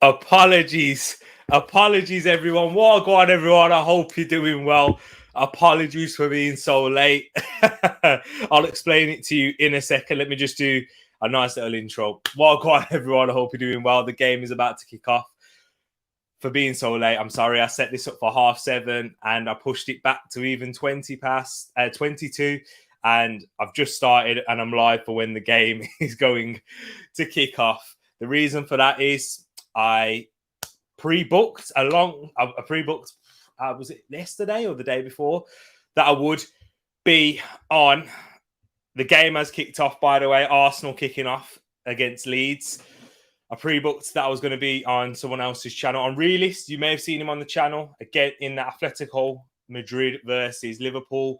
Apologies, everyone. What go on, everyone? I hope you're doing well. Apologies for being so late. I'll explain it to you in a second. Let me just do a nice little intro. What go on, everyone? I hope you're doing well. The game is about to kick off. For being so late, I'm sorry. I set this up for 7:30 and I pushed it back to even 22, and I've just started and I'm live for when the game is going to kick off. The reason for that is I pre-booked was it yesterday or the day before that I would be on. The game has kicked off, by the way. Arsenal kicking off against Leeds. I pre-booked that I was going to be on someone else's channel. On Realist, you may have seen him on the channel again in the Atletico Madrid versus Liverpool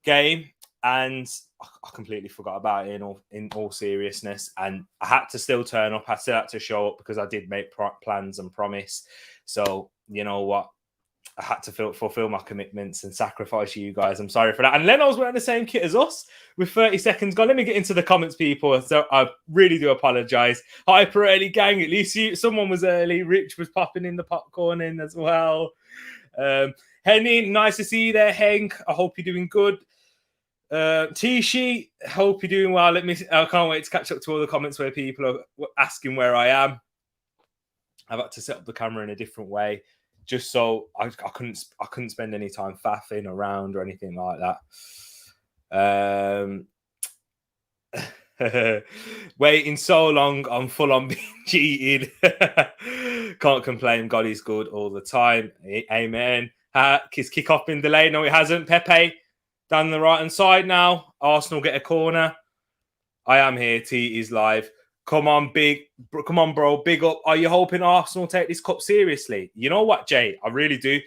game, and I completely forgot about it in all seriousness. And I had to still turn up. I still had to show up because I did make plans and promise. So you know what? I had to fulfill my commitments and sacrifice you guys. I'm sorry for that. And Leno's wearing the same kit as us with 30 seconds gone. Let me get into the comments, people. So I really do apologise. Hyper early gang. At least someone was early. Rich was popping in the popcorn in as well. Henning, nice to see you there, Henk. I hope you're doing good. Tishi, hope you're doing well. I can't wait to catch up to all the comments where people are asking where I am. I've had to set up the camera in a different way, just so I couldn't spend any time faffing around or anything like that. Waiting so long, I'm full on being cheated. Can't complain. God is good all the time. Amen. His kick-off been delayed? No, it hasn't. Pepe down the right-hand side now. Arsenal get a corner. I am here. T is live. Come on, bro. Big up. Are you hoping Arsenal take this cup seriously? You know what, Jay? I really do.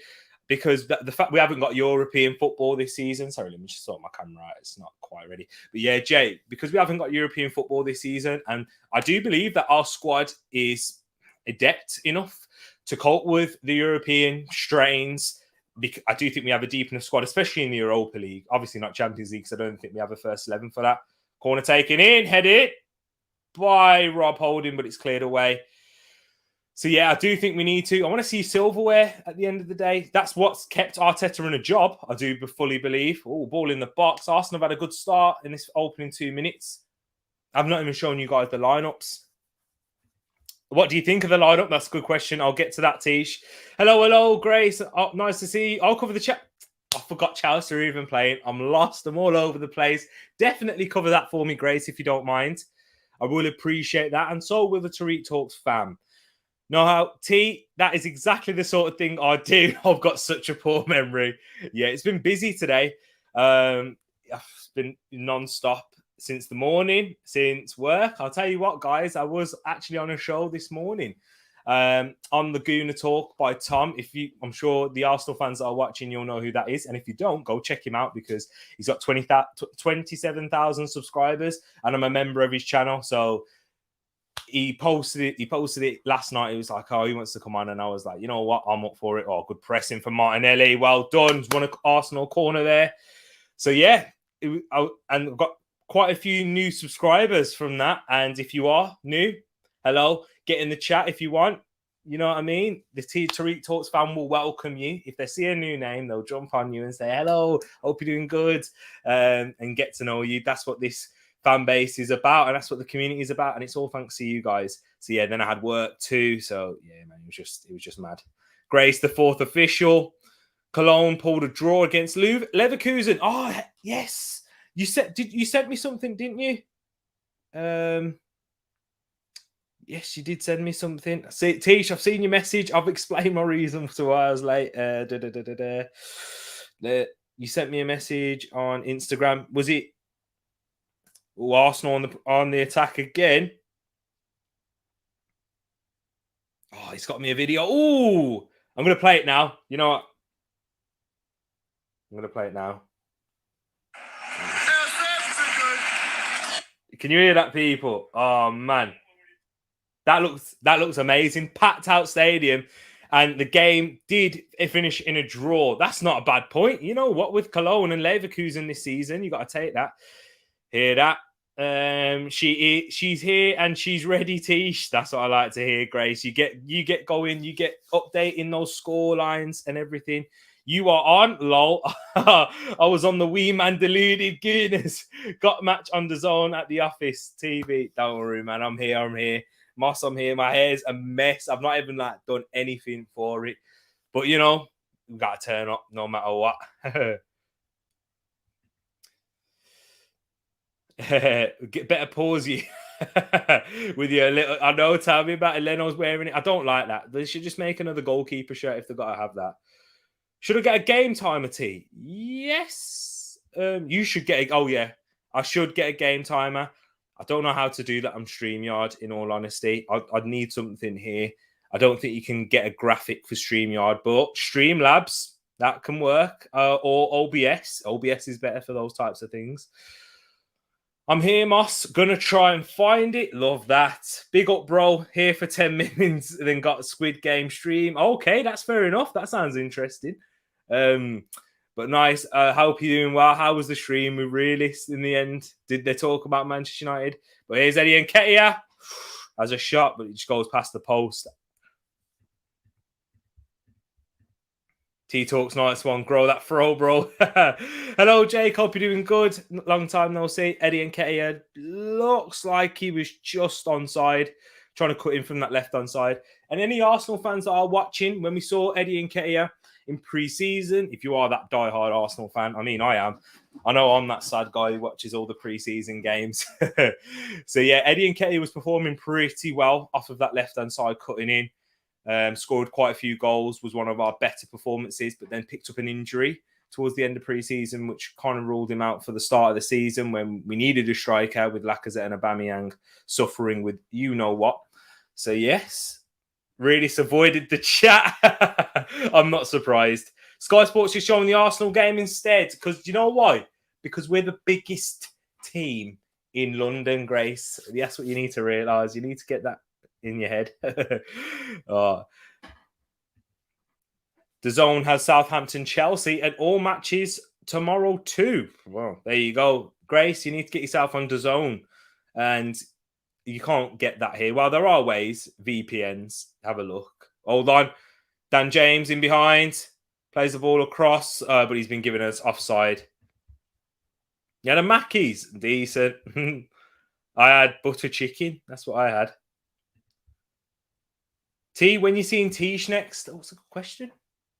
Because the fact we haven't got European football this season. Sorry, let me just sort my camera out. It's not quite ready. But yeah, Jay, because we haven't got European football this season, and I do believe that our squad is adept enough to cope with the European strains. I do think we have a deep enough squad, especially in the Europa League. Obviously not Champions League, because I don't think we have a first 11 for that. Corner taken in, head it by Rob Holding, but it's cleared away. So yeah, I do think we need to. I want to see silverware at the end of the day. That's what's kept Arteta in a job, I do fully believe. Oh, ball in the box. Arsenal have had a good start in this opening 2 minutes. I've not even shown you guys the lineups. What do you think of the lineup? That's a good question. I'll get to that, Tish. Hello, Grace. Oh, nice to see you. I'll cover the chat. I forgot Chelsea are even playing. I'm lost. I'm all over the place. Definitely cover that for me, Grace, if you don't mind. I will appreciate that. And so will the Tereak Talks fam. No, how T, that is exactly the sort of thing I do. I've got such a poor memory. Yeah, it's been busy today. I've been non-stop since the morning, since work. I'll tell you what, guys, I was actually on a show this morning on the Gooner Talk by Tom. I'm sure the Arsenal fans that are watching, you'll know who that is. And if you don't, go check him out because he's got 27,000 subscribers and I'm a member of his channel. So he posted it last night. He was like, oh, he wants to come on. And I was like, you know what? I'm up for it. Oh, good pressing for Martinelli. Well done. Won an Arsenal corner there. So yeah, and I've got quite a few new subscribers from that. And if you are new, hello, get in the chat if you want. You know what I mean? The Tereak Talks fan will welcome you. If they see a new name, they'll jump on you and say, hello, hope you're doing good, and get to know you. That's what this fan base is about, and that's what the community is about, and it's all thanks to you guys. So yeah, then I had work too. So yeah, man, it was just mad. Grace, the fourth official. Cologne pulled a draw against Leverkusen. Oh yes. You sent me something, didn't you? Yes, you did send me something. See, Tish, I've seen your message. I've explained my reason for why I was late. You sent me a message on Instagram. Was it Arsenal on the attack again? Oh, he's got me a video. Oh, I'm going to play it now. You know what? I'm going to play it now. Can you hear that, people? Oh man, that looks amazing. Packed out stadium, and the game did finish in a draw. That's not a bad point. You know what? With Cologne and Leverkusen this season, you got to take that. Hear that? She's here and she's ready, Tish. That's what I like to hear, Grace. You get going, you get updating those score lines and everything. You are on, lol. I was on the wee man deluded goodness. Got match on the zone at the office TV. Don't worry, man. I'm here. Moss, I'm here. My hair's a mess. I've not even done anything for it. But we gotta turn up no matter what. Get better pause you with your little. I know. Tell me about it. Leno's wearing it. I don't like that. They should just make another goalkeeper shirt if they've got to have that. Should I get a game timer, T? Yes. You should get. Oh yeah, I should get a game timer. I don't know how to do that on StreamYard. In all honesty, I'd need something here. I don't think you can get a graphic for StreamYard, but Streamlabs that can work. Or OBS. OBS is better for those types of things. I'm here, Moss. Gonna try and find it. Love that. Big up, bro. Here for 10 minutes, then got a Squid Game stream. Okay, that's fair enough. That sounds interesting. But nice. Hope you're doing well. How was the stream with Realist in the end? Did they talk about Manchester United? But here's Eddie and Nketiah as a shot, but it just goes past the post. T-Talks, nice one. Grow that throw, bro. Hello, Jake. Hope you're doing good. Long time no see. Eddie Nketiah looks like he was just onside, trying to cut in from that left-hand side. And any Arsenal fans that are watching, when we saw Eddie Nketiah in pre-season, if you are that die-hard Arsenal fan, I mean, I am. I know I'm that sad guy who watches all the pre-season games. So, yeah, Eddie Nketiah was performing pretty well off of that left-hand side, cutting in. Scored quite a few goals, was one of our better performances, but then picked up an injury towards the end of pre-season, which kind of ruled him out for the start of the season when we needed a striker with Lacazette and Aubameyang suffering with you-know-what. So, yes, really avoided the chat. I'm not surprised. Sky Sports is showing the Arsenal game instead, because you know why? Because we're the biggest team in London, Grace. That's what you need to realise. You need to get that in your head. The Zone has Southampton, Chelsea, and all matches tomorrow too. Well, there you go, Grace. You need to get yourself on the Zone, and you can't get that here. Well, there are ways. VPNs. Have a look. Hold on. Dan James in behind plays the ball across, but he's been given us offside. Yeah, the Mackies decent. I had butter chicken. That's what I had. T, when you seeing Tish next? Oh, that's a good question.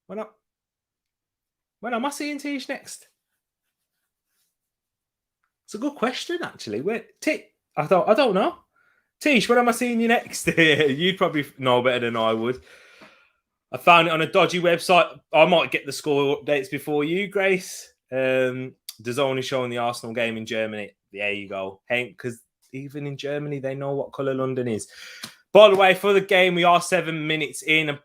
Why not? When am I seeing Tish next? It's a good question, actually. Where T? I don't know. Tish, when am I seeing you next? You'd probably know better than I would. I found it on a dodgy website. I might get the score updates before you, Grace. DAZN is showing the Arsenal game in Germany. There you go. Hey, because even in Germany, they know what colour London is. By the way, for the game, we are 7 minutes in,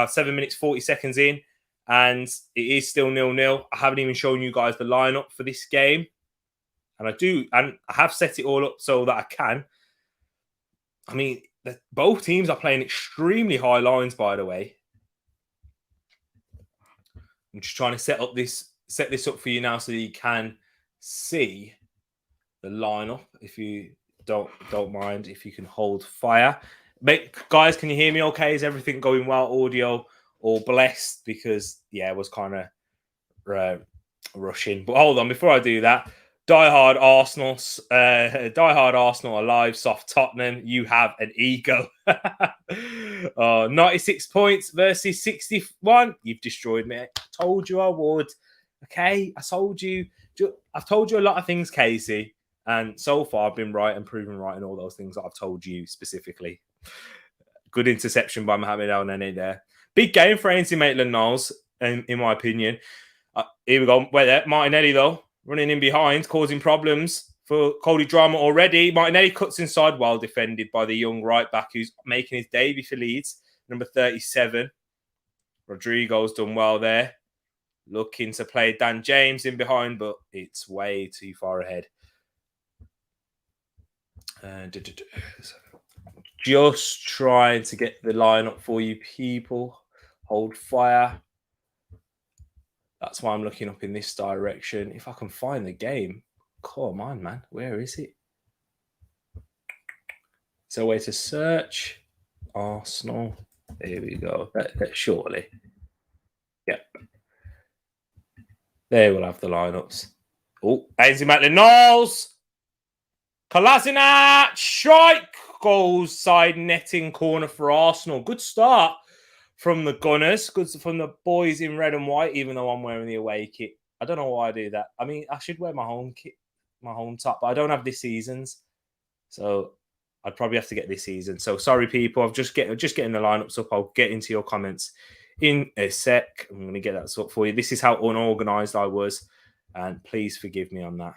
7 minutes, 40 seconds in, and it is still 0-0. I haven't even shown you guys the lineup for this game. And I have set it all up so that I can. I mean, both teams are playing extremely high lines, by the way. I'm just trying to set this up for you now so that you can see the lineup. If you don't mind, if you can hold fire. Guys, can you hear me okay? Is everything going well? Audio all blessed? Because, yeah, it was kind of rushing. But hold on, before I do that, diehard Arsenal alive, soft Tottenham. You have an ego. 96 points versus 61. You've destroyed me. I told you I would. Okay, I told you. I've told you a lot of things, Casey. And so far, I've been right and proven right in all those things that I've told you specifically. Good interception by Mohamed El Neni there. Big game for Ainsley Maitland-Niles, in my opinion. Here we go. Wait there. Martinelli, though, running in behind, causing problems for Cody Drama already. Martinelli cuts inside, well defended by the young right-back who's making his debut for Leeds, number 37. Rodrigo's done well there. Looking to play Dan James in behind, but it's way too far ahead. Just trying to get the lineup for you people. Hold fire. That's why I'm looking up in this direction. If I can find the game. Come on, man. Where is it? So where to search Arsenal. There we go. Surely. Yep. There we'll have the lineups. Oh, Ainsley Maitland-Niles. Kolasinac. Strike. Goals. Side netting corner for Arsenal. Good start from the Gunners. Good from the boys in red and white, even though I'm wearing the away kit. I don't know why I do that. I mean, I should wear my home kit, my home top, but I don't have this season's. So I'd probably have to get this season. So sorry, people. I'm just getting the lineups up. I'll get into your comments in a sec. I'm going to get that up for you. This is how unorganized I was, and please forgive me on that.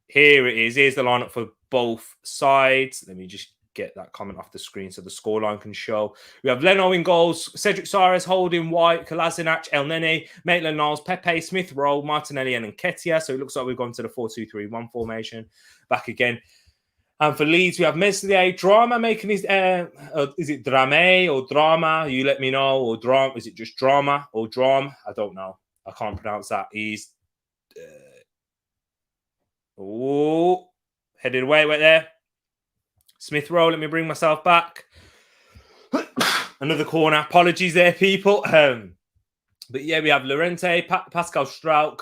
Here it is. Here's the lineup for both sides. Let me just get that comment off the screen so the scoreline can show. We have Leno in goals, Cedric Soares, Holding, White, Kolasinac, El Nene, Maitland-Niles, Pepe, Smith Rowe, Martinelli, and Nketiah. So it looks like we've gone to the 4-2-3-1 formation. Back again. And for Leeds, we have Meslier, Drama making his... is it Drame or Drama? You let me know. Or Drama? Is it just Drama or Dram? I don't know. I can't pronounce that. He's... headed away right there. Smith Rowe, let me bring myself back. Another corner. Apologies there, people. But yeah, we have Llorente, Pascal Strauch,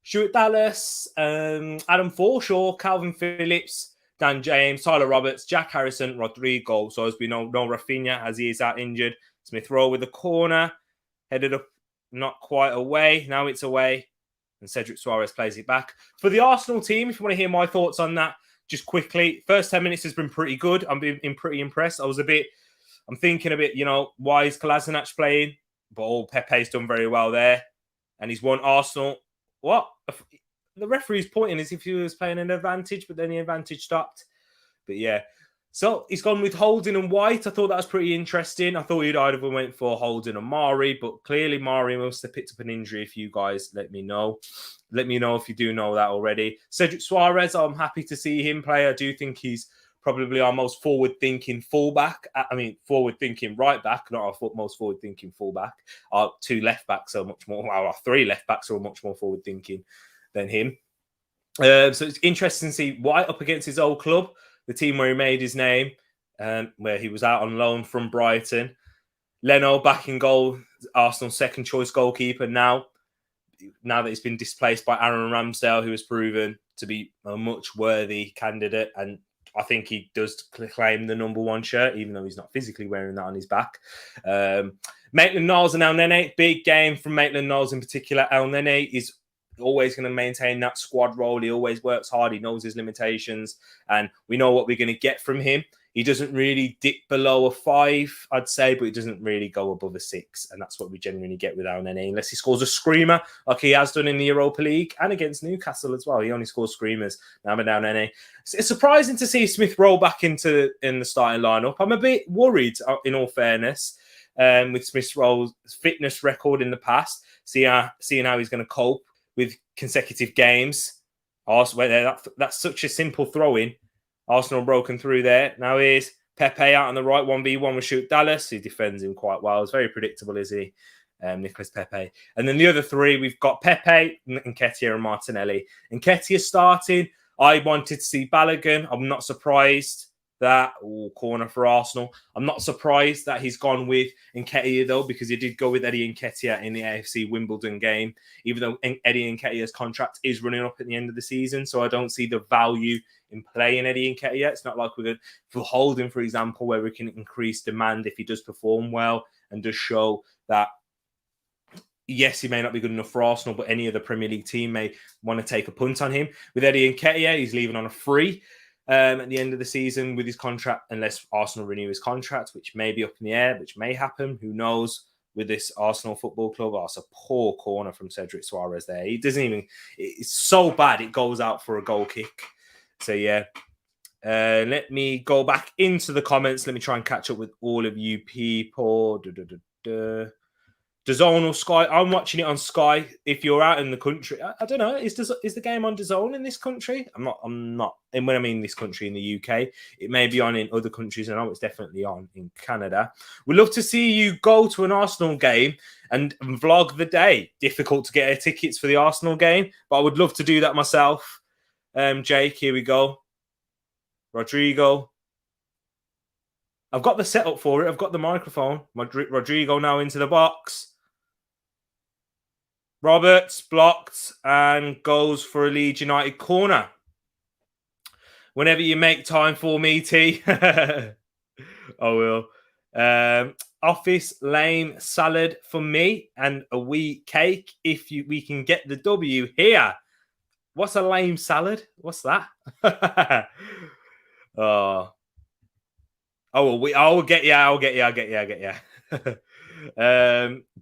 Stuart Dallas, Adam Forshaw, Calvin Phillips, Dan James, Tyler Roberts, Jack Harrison, Rodrigo. So as we know, no Rafinha as he is out injured. Smith Rowe with the corner. Headed up, not quite away. Now it's away. And Cedric Soares plays it back. For the Arsenal team, if you want to hear my thoughts on that, just quickly, first 10 minutes has been pretty good. I'm pretty impressed. I'm thinking a bit, why is Kolasinac playing? But Pepe's done very well there. And he's won Arsenal. What? The referee's pointing as if he was playing an advantage, but then the advantage stopped. But yeah. So he's gone with Holding and White. I thought that was pretty interesting. I thought he'd either went for Holding and Mari, but clearly Mari must have picked up an injury. If you guys let me know. Let me know if you do know that already. Cedric Soares, I'm happy to see him play. I do think he's probably our most forward-thinking fullback. Forward-thinking right back, not our most forward-thinking fullback. Our two left-backs are much more, our three left-backs are much more forward-thinking than him. So it's interesting to see White up against his old club, the team where he made his name, where he was out on loan from Brighton. Leno back in goal, Arsenal's second choice goalkeeper now that he's been displaced by Aaron Ramsdale, who has proven to be a much worthy candidate. And I think he does claim the number one shirt, even though he's not physically wearing that on his back. Maitland-Niles and El Nene, big game from Maitland-Niles in particular. El Nene is always going to maintain that squad role. He always works hard. He knows his limitations, and we know what we're going to get from him. He doesn't really dip below a 5, I'd say, but he doesn't really go above a 6, and that's what we genuinely get with El Nene, unless he scores a screamer like he has done in the Europa League and against Newcastle as well. He only scores screamers now with El Nene. It's surprising to see Smith Rowe back in the starting lineup. I'm a bit worried, in all fairness, with Smith Rowe's fitness record in the past, seeing how he's going to cope with consecutive games. That's such a simple throw-in. Arsenal broken through there. Now here's Pepe out on the right, 1v1 with Stuart Dallas. He defends him quite well. It's very predictable, is he? Nicolas Pepe. And then the other three, we've got Pepe, Nketiah and Martinelli. Nketiah starting. I wanted to see Balogun. I'm not surprised that corner for Arsenal. I'm not surprised that he's gone with Nketiah though, because he did go with Eddie Nketiah in the AFC Wimbledon game, even though Eddie Nketiah's contract is running up at the end of the season. So I don't see the value in playing Eddie Nketiah. It's not like we're going for Holding, for example, where we can increase demand if he does perform well and does show that, yes, he may not be good enough for Arsenal, but any other Premier League team may want to take a punt on him. With Eddie Nketiah, he's leaving on a free at the end of the season with his contract, unless Arsenal renew his contract, which may be up in the air, which may happen. Who knows with this Arsenal Football Club? Oh, it's a poor corner from Cedric Soares there. He doesn't even... It's so bad, it goes out for a goal kick. So, yeah. Let me go back into the comments. Let me try and catch up with all of you people. DAZN or Sky? I'm watching it on Sky. If you're out in the country, I don't know. Is the game on DAZN in this country? I'm not. And when I mean this country, in the UK, it may be on in other countries. I know it's definitely on in Canada. We'd love to see you go to an Arsenal game and vlog the day. Difficult to get tickets for the Arsenal game, but I would love to do that myself. Jake, here we go. Rodrigo. I've got the setup for it. I've got the microphone. Rodrigo now into the box. Roberts blocked and goes for a Leeds United corner. Whenever you make time for me, T, I will. Office lame salad for me and a wheat cake if we can get the W here. What's a lame salad? What's that? Oh. I'll get you.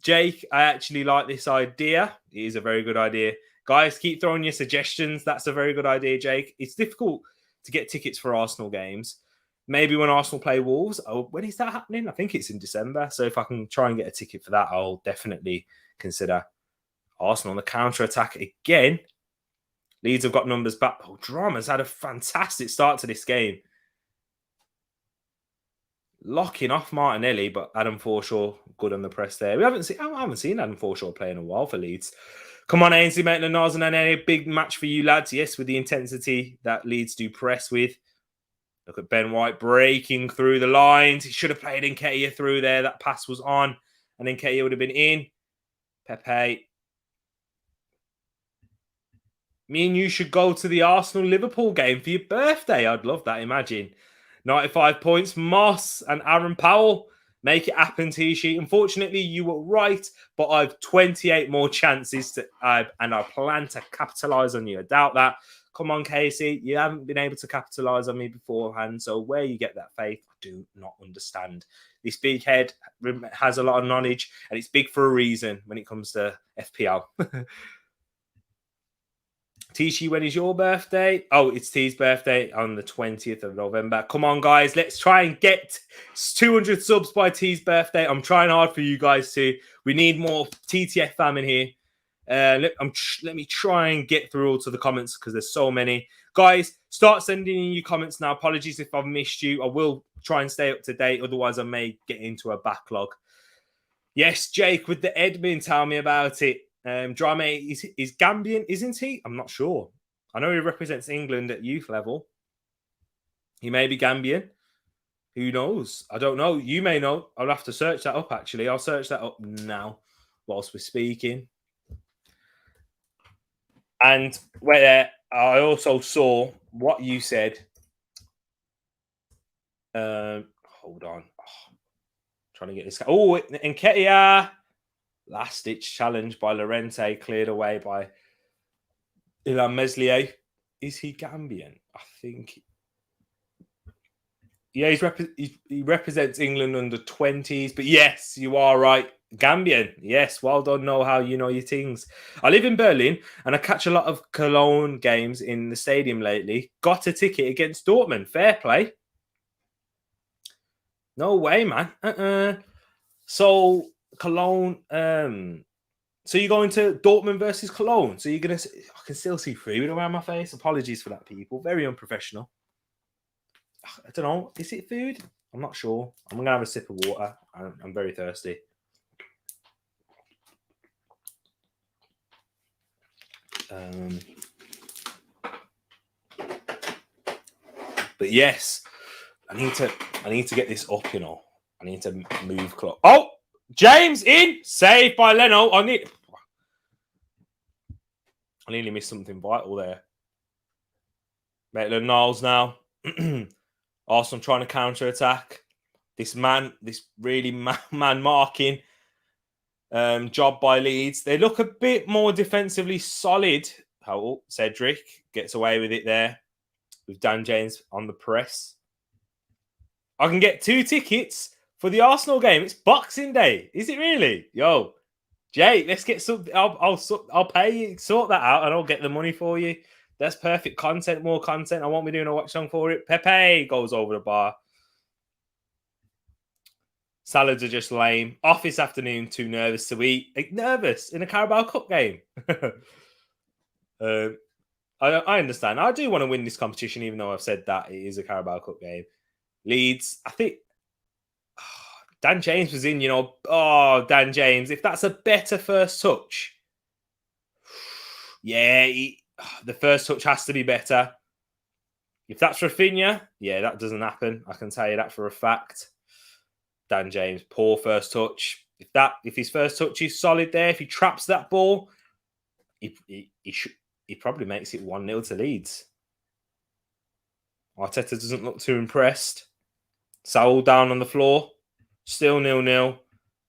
Jake, I actually like this idea. It is a very good idea. Guys, keep throwing your suggestions. That's a very good idea, Jake. It's difficult to get tickets for Arsenal games. Maybe when Arsenal play Wolves. Oh, when is that happening? I think it's in December. So if I can try and get a ticket for that, I'll definitely consider Arsenal on the counter-attack again. Leeds have got numbers back. Oh, Drama's had a fantastic start to this game. Locking off Martinelli, but Adam Forshaw good on the press there. I haven't seen Adam Forshaw play in a while for Leeds. Come on, Ainsley Maitland-Niles and a big match for you lads. Yes, with the intensity that Leeds do press with. Look at Ben White breaking through the lines. He should have played Nketiah through there. That pass was on, and Nketiah would have been in. Pepe. Me and you should go to the Arsenal-Liverpool game for your birthday. I'd love that, imagine. 95 points. Moss and Aaron Powell make it happen, T-Sheet. Unfortunately, you were right, but I've 28 more chances and I plan to capitalise on you. I doubt that. Come on, Casey. You haven't been able to capitalise on me beforehand, so where you get that faith, I do not understand. This big head has a lot of knowledge, and it's big for a reason when it comes to FPL. Tishi, when is your birthday? Oh, it's T's birthday on the 20th of November. Come on, guys. Let's try and get 200 subs by T's birthday. I'm trying hard for you guys too. We need more TTF fam in here. Let me try and get through all to the comments because there's so many. Guys, start sending in your comments now. Apologies if I've missed you. I will try and stay up to date. Otherwise, I may get into a backlog. Yes, Jake, with the Edmund, tell me about it. Drame is Gambian, isn't he? I'm not sure. I know he represents England at youth level. He may be Gambian. Who knows? I don't know. You may know. I'll have to search that up, actually. I'll search that up now whilst we're speaking. And where I also saw what you said. Hold on. Trying to get this guy. Oh, Nketiah. Last-ditch challenge by Llorente, cleared away by Ilan Meslier. Is he Gambian? I think. Yeah, he represents England under 20s. But yes, you are right. Gambian. Yes, well done. Know how you know your things. I live in Berlin and I catch a lot of Cologne games in the stadium lately. Got a ticket against Dortmund. Fair play. No way, man. So Cologne. So you're going to Dortmund versus Cologne. So you're gonna. I can still see food around my face. Apologies for that, people. Very unprofessional. I don't know. Is it food? I'm not sure. I'm gonna have a sip of water. I'm very thirsty. But yes, I need to get this up. You know, I need to move close. Oh. James in, saved by Leno. I nearly missed something vital there. Maitland-Niles now. Arsenal trying to counter-attack. This really man marking job by Leeds. They look a bit more defensively solid. Oh, Cedric gets away with it there with Dan James on the press. I can get 2 tickets for the Arsenal game. It's Boxing Day. Is it really? Yo, Jay, let's get some. I'll pay you. Sort that out, and I'll get the money for you. That's perfect content. More content. I won't be doing a watch song for it. Pepe goes over the bar. Salads are just lame. Off this afternoon. Too nervous to eat. Nervous in a Carabao Cup game. I understand. I do want to win this competition, even though I've said that it is a Carabao Cup game. Leeds, I think. Dan James was in, Dan James. If that's a better first touch, yeah, the first touch has to be better. If that's Rafinha, yeah, that doesn't happen. I can tell you that for a fact. Dan James, poor first touch. If his first touch is solid there, if he traps that ball, he probably makes it 1-0 to Leeds. Arteta doesn't look too impressed. Saul down on the floor, still 0-0.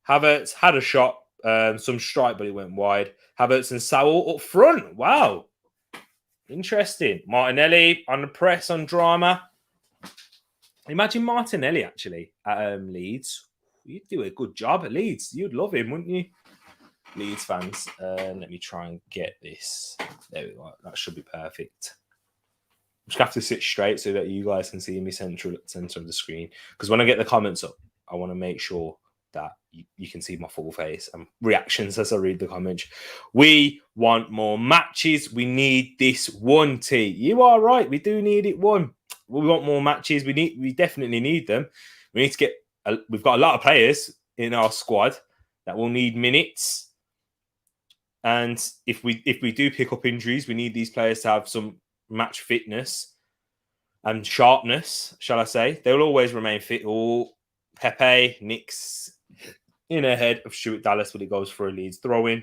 Havertz had a shot, some strike, but it went wide. Havertz and Saul up front. Wow. Interesting. Martinelli on the press on drama. Imagine Martinelli actually at Leeds. You'd do a good job at Leeds. You'd love him, wouldn't you? Leeds fans. Let me try and get this. There we go. That should be perfect. I'm just going to have to sit straight so that you guys can see me center of the screen. Because when I get the comments up, I want to make sure that you can see my full face and reactions as I read the comments. We want more matches. We need this one, T. You are right. We do need it one. We want more matches. We definitely need them. We need to get. We've got a lot of players in our squad that will need minutes. And if we do pick up injuries, we need these players to have some match fitness and sharpness, shall I say. They will always remain fit. Oh, Pepe nicks in ahead of Stuart Dallas, but it goes for a Leeds throw-in.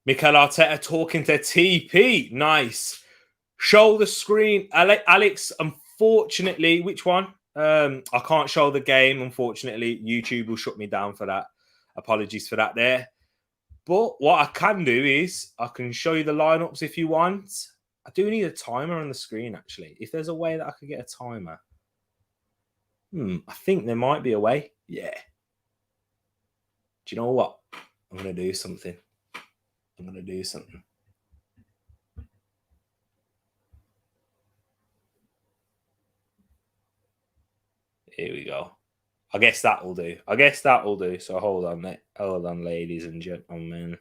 Mikel Arteta talking to TP. Nice. Show the screen. Alex, unfortunately, which one? I can't show the game, unfortunately. YouTube will shut me down for that. Apologies for that there. But what I can do is I can show you the lineups if you want. I do need a timer on the screen, actually. If there's a way that I could get a timer. I think there might be a way. Yeah. Do you know what? I'm going to do something. Here we go. I guess that will do. So hold on, ladies and gentlemen.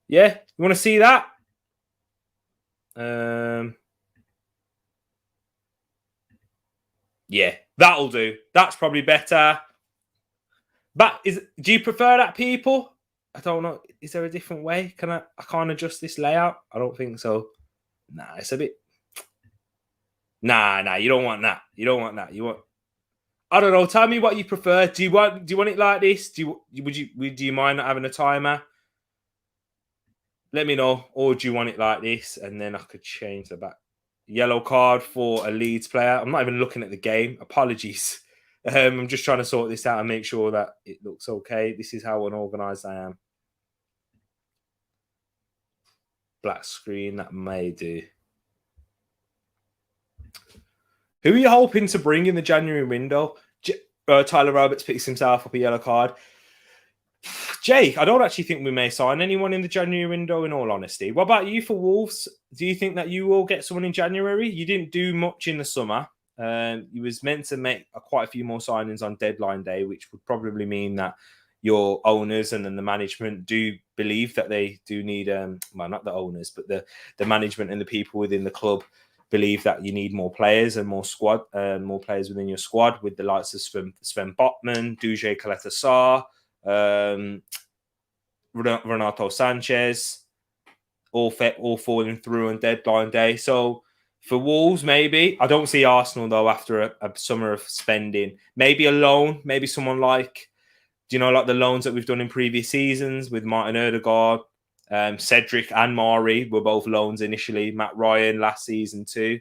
Yeah, you want to see that? Yeah, that'll do. That's probably better. But do you prefer that, people? I don't know. Is there a different way? I can't adjust this layout? I don't think so. Nah, it's a bit. Nah, you don't want that. You want. I don't know. Tell me what you prefer. Do you want it like this? Do you mind not having a timer? Let me know. Or do you want it like this? And then I could change the back. Yellow card for a Leeds player. I'm not even looking at the game. Apologies. I'm just trying to sort this out and make sure that it looks okay. This is how unorganized I am. Black screen, that may do. Who are you hoping to bring in the January window? Tyler Roberts picks himself up a yellow card. Jake, I don't actually think we may sign anyone in the January window, in all honesty. What about you for Wolves? Do you think that you will get someone in January? You didn't do much in the summer. You was meant to make quite a few more signings on deadline day, which would probably mean that your owners and then the management do believe that they do need, well, not the owners, but the management and the people within the club believe that you need more players and more players within your squad, with the likes of Sven Botman, Duje Kaleta-Sarr, Renato Sanchez, all falling through on deadline day. So for Wolves, maybe. I don't see Arsenal, though, after a summer of spending. Maybe a loan, maybe someone like, like the loans that we've done in previous seasons with Martin Odegaard, Cedric and Mari were both loans initially. Matt Ryan last season too.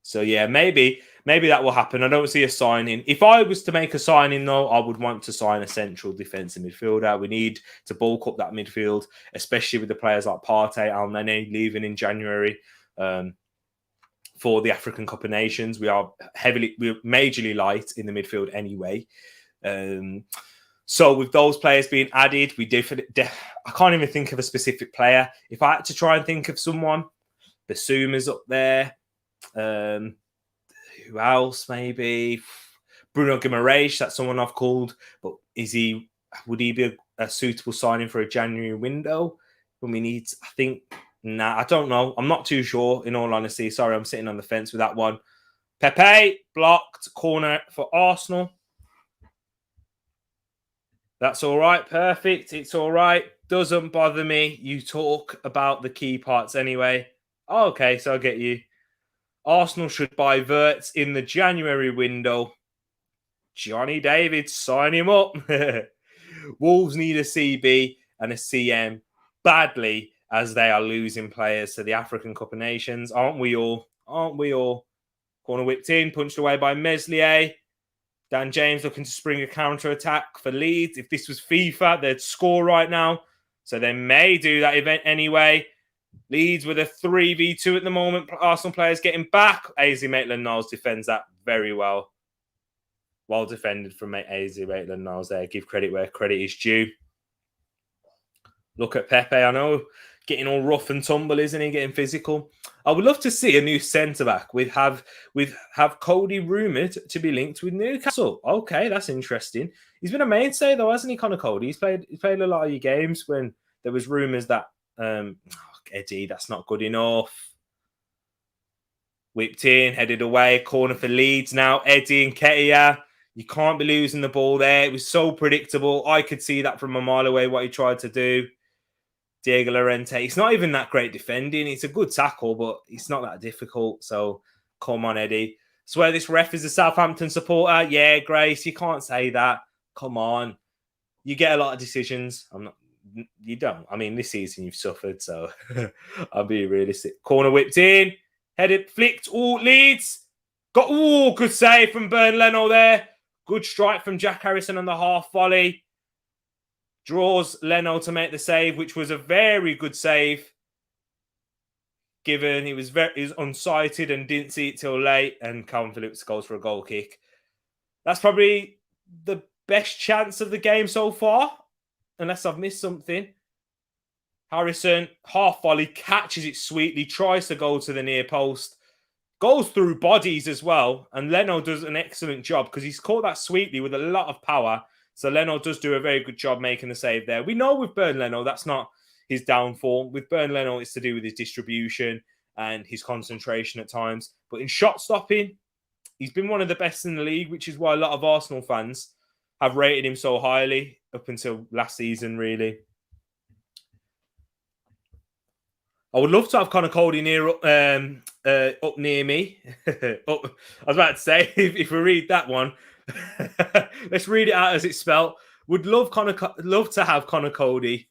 So yeah, maybe that will happen. I don't see a signing. If I was to make a signing, though, I would want to sign a central defensive midfielder. We need to bulk up that midfield, especially with the players like Partey, Al Nene leaving in January for the African Cup of Nations. We're majorly light in the midfield anyway. So with those players being added, I can't even think of a specific player. If I had to try and think of someone, Basuma's up there. Who else? Maybe Bruno Guimaraes. That's someone I've called. But would he be a suitable signing for a January window? When we need, I think, I don't know. I'm not too sure, in all honesty. Sorry, I'm sitting on the fence with that one. Pepe blocked corner for Arsenal. That's all right. Perfect. It's all right. Doesn't bother me. You talk about the key parts anyway. Oh, okay, so I get you. Arsenal should buy Wirtz in the January window. Johnny David, sign him up. Wolves need a CB and a CM badly as they are losing players to the African Cup of Nations. Aren't we all? Corner whipped in, punched away by Meslier. Dan James looking to spring a counter-attack for Leeds. If this was FIFA, they'd score right now. So they may do that event anyway. Leeds with a 3v2 at the moment. Arsenal players getting back. AZ Maitland-Niles defends that very well. Well defended from AZ Maitland-Niles there. Give credit where credit is due. Look at Pepe, I know. Getting all rough and tumble, isn't he? Getting physical. I would love to see a new centre-back. We have Cody rumoured to be linked with Newcastle. Okay, that's interesting. He's been a mainstay, though, hasn't he, Connor Cody? He's played a lot of your games when there was rumours that Eddie, that's not good enough. Whipped in, headed away, corner for Leeds now. Eddie and Ketia. You can't be losing the ball there. It was so predictable. I could see that from a mile away, what he tried to do. Diego Llorente. It's not even that great defending. It's a good tackle, but it's not that difficult. So, come on, Eddie. Swear this ref is a Southampton supporter. Yeah, Grace, you can't say that. Come on. You get a lot of decisions. You don't. I mean, this season you've suffered, so I'll be realistic. Corner whipped in. Headed, flicked. Oh, Leeds. Good save from Bernd Leno there. Good strike from Jack Harrison on the half volley. Draws Leno to make the save, which was a very good save. Given he was unsighted and didn't see it till late, and Calvin Phillips goes for a goal kick. That's probably the best chance of the game so far, unless I've missed something. Harrison, half volley, catches it sweetly, tries to go to the near post. Goes through bodies as well, and Leno does an excellent job because he's caught that sweetly with a lot of power. So Leno does do a very good job making the save there. We know with Bernd Leno, that's not his downfall. With Bernd Leno, it's to do with his distribution and his concentration at times. But in shot stopping, he's been one of the best in the league, which is why a lot of Arsenal fans have rated him so highly up until last season, really. I would love to have Connor Cody up near me. I was about to say, if we read that one, let's read it out as it's spelled. Would love to have Connor Cody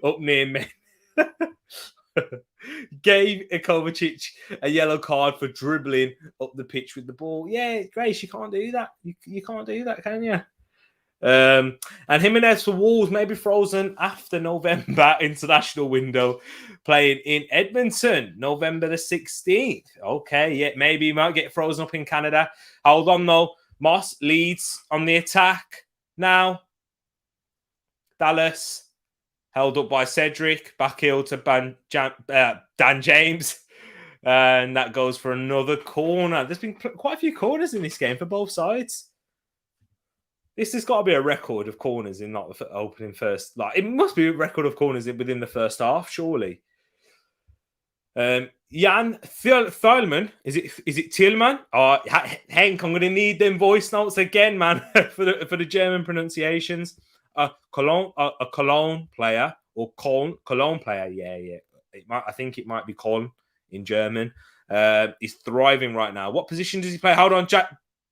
up near me. Gave Kovacic a yellow card for dribbling up the pitch with the ball. Yeah, Grace, you can't do that. You can't do that, can you? And Jimenez for Wolves may be frozen after November international window, playing in Edmonton, November the 16th. Okay, yeah, maybe he might get frozen up in Canada. Hold on, though. Moss leads on the attack now. Dallas held up by Cedric, back heel to Dan James. And that goes for another corner. There's been quite a few corners in this game for both sides. This has got to be a record of corners in not the opening first. It must be a record of corners within the first half, surely. Jan Thielman, is it Thielman? Oh, Henk, I'm going to need them voice notes again, man, for the German pronunciations. A Cologne player or Cologne player, yeah. I think it might be Cologne in German. He's thriving right now. What position does he play? Hold on,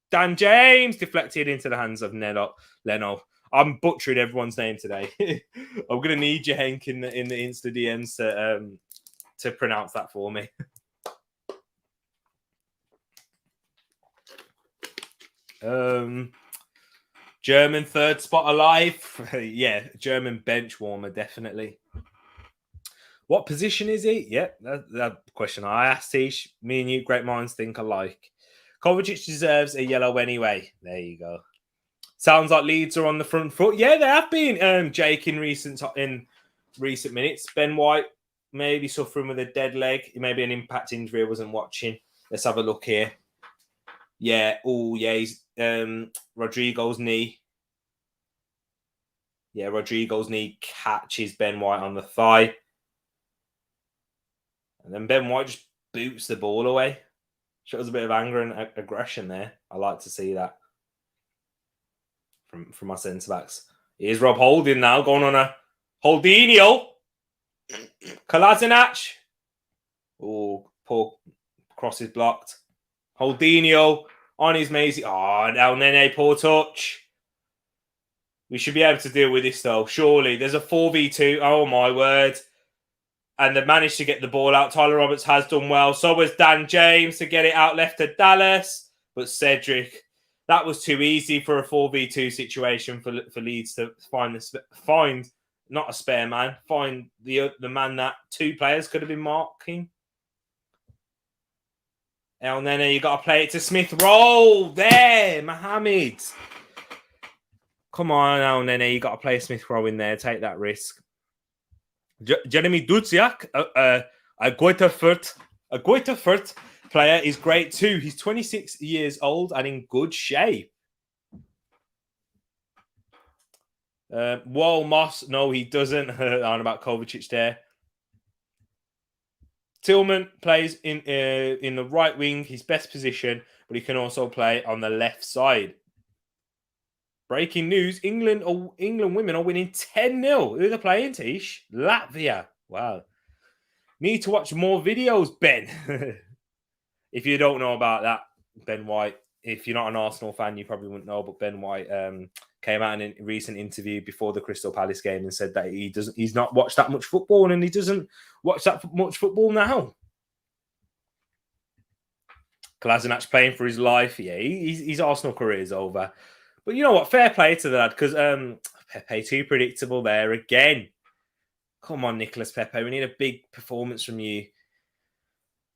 Dan James deflected into the hands of Leno. I'm butchering everyone's name today. I'm going to need you, Henk, in the Insta DMs to pronounce that for me. German third spot alive. Yeah, German bench warmer, definitely. What position is he? Yeah, that question I asked Tish. Me and you, great minds think alike. Kovacic deserves a yellow anyway. There you go. Sounds like Leeds are on the front foot. Yeah, they have been, Jake, in recent minutes. Ben White maybe suffering with a dead leg. It may be an impact injury. I wasn't watching. Let's have a look here. Yeah. Oh, yeah. He's Rodrigo's knee. Yeah, Rodrigo's knee catches Ben White on the thigh. And then Ben White just boots the ball away. Shows a bit of anger and aggression there. I like to see that from my centre-backs. Here's Rob Holding now, going on a Holdinho. Kolasinac. Oh, poor cross is blocked. Holdinho on his Maisie. Oh, now Nene, poor touch. We should be able to deal with this, though. Surely. There's a 4v2. Oh, my word. And they've managed to get the ball out. Tyler Roberts has done well. So was Dan James to get it out left to Dallas. But Cedric, that was too easy for a 4v2 situation for Leeds to find not a spare man, find the man that two players could have been marking. El Nene, you got to play it to Smith Rowe. There, Mohamed. Come on, El Nene, you got to play Smith Rowe in there. Take that risk. Jeremy Dudziak, a Greuther Fürth player, is great too. He's 26 years old and in good shape. Wall Moss, no, he doesn't. On about Kovacic there. Tillman plays in the right wing, his best position, but he can also play on the left side. Breaking news: England women are winning 10-0. Who are they playing, Tish? Latvia. Wow. Need to watch more videos, Ben. If you don't know about that, Ben White, if you're not an Arsenal fan, you probably wouldn't know, but Ben White came out in a recent interview before the Crystal Palace game and said that he's not watched that much football and he doesn't watch that much football now. Kolasinac playing for his life. Yeah, his Arsenal career is over. But you know what? Fair play to that, because Pepe too predictable there again. Come on, Nicolas Pepe. We need a big performance from you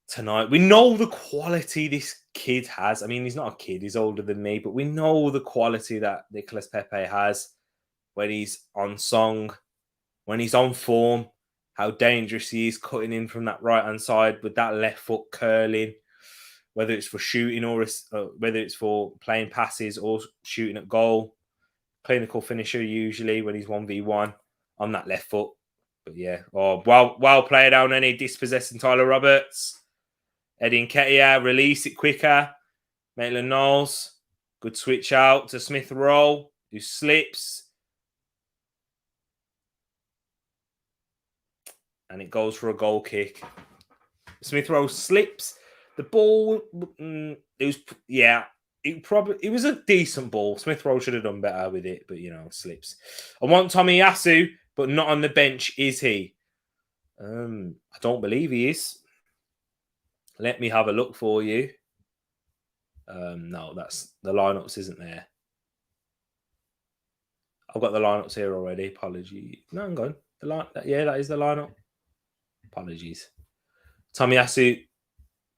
tonight. We know the quality this kid has. I mean, he's not a kid. He's older than me. But we know the quality that Nicolas Pepe has when he's on song, when he's on form, how dangerous he is cutting in from that right-hand side with that left foot curling. Whether it's for shooting or whether it's for playing passes or shooting at goal. Clinical finisher usually when he's 1v1 on that left foot. But yeah, well played down any dispossessing Tyler Roberts. Eddie Nketiah, release it quicker. Maitland-Niles, good switch out to Smith Rowe, who slips. And it goes for a goal kick. Smith Rowe slips. The ball, it was a decent ball. Smith Rowe should have done better with it, but slips. I want Tomiyasu, but not on the bench, is he? I don't believe he is. Let me have a look for you. No, that's the lineups isn't there. I've got the lineups here already. Apologies. No, I'm going. That is the lineup. Apologies. Tomiyasu.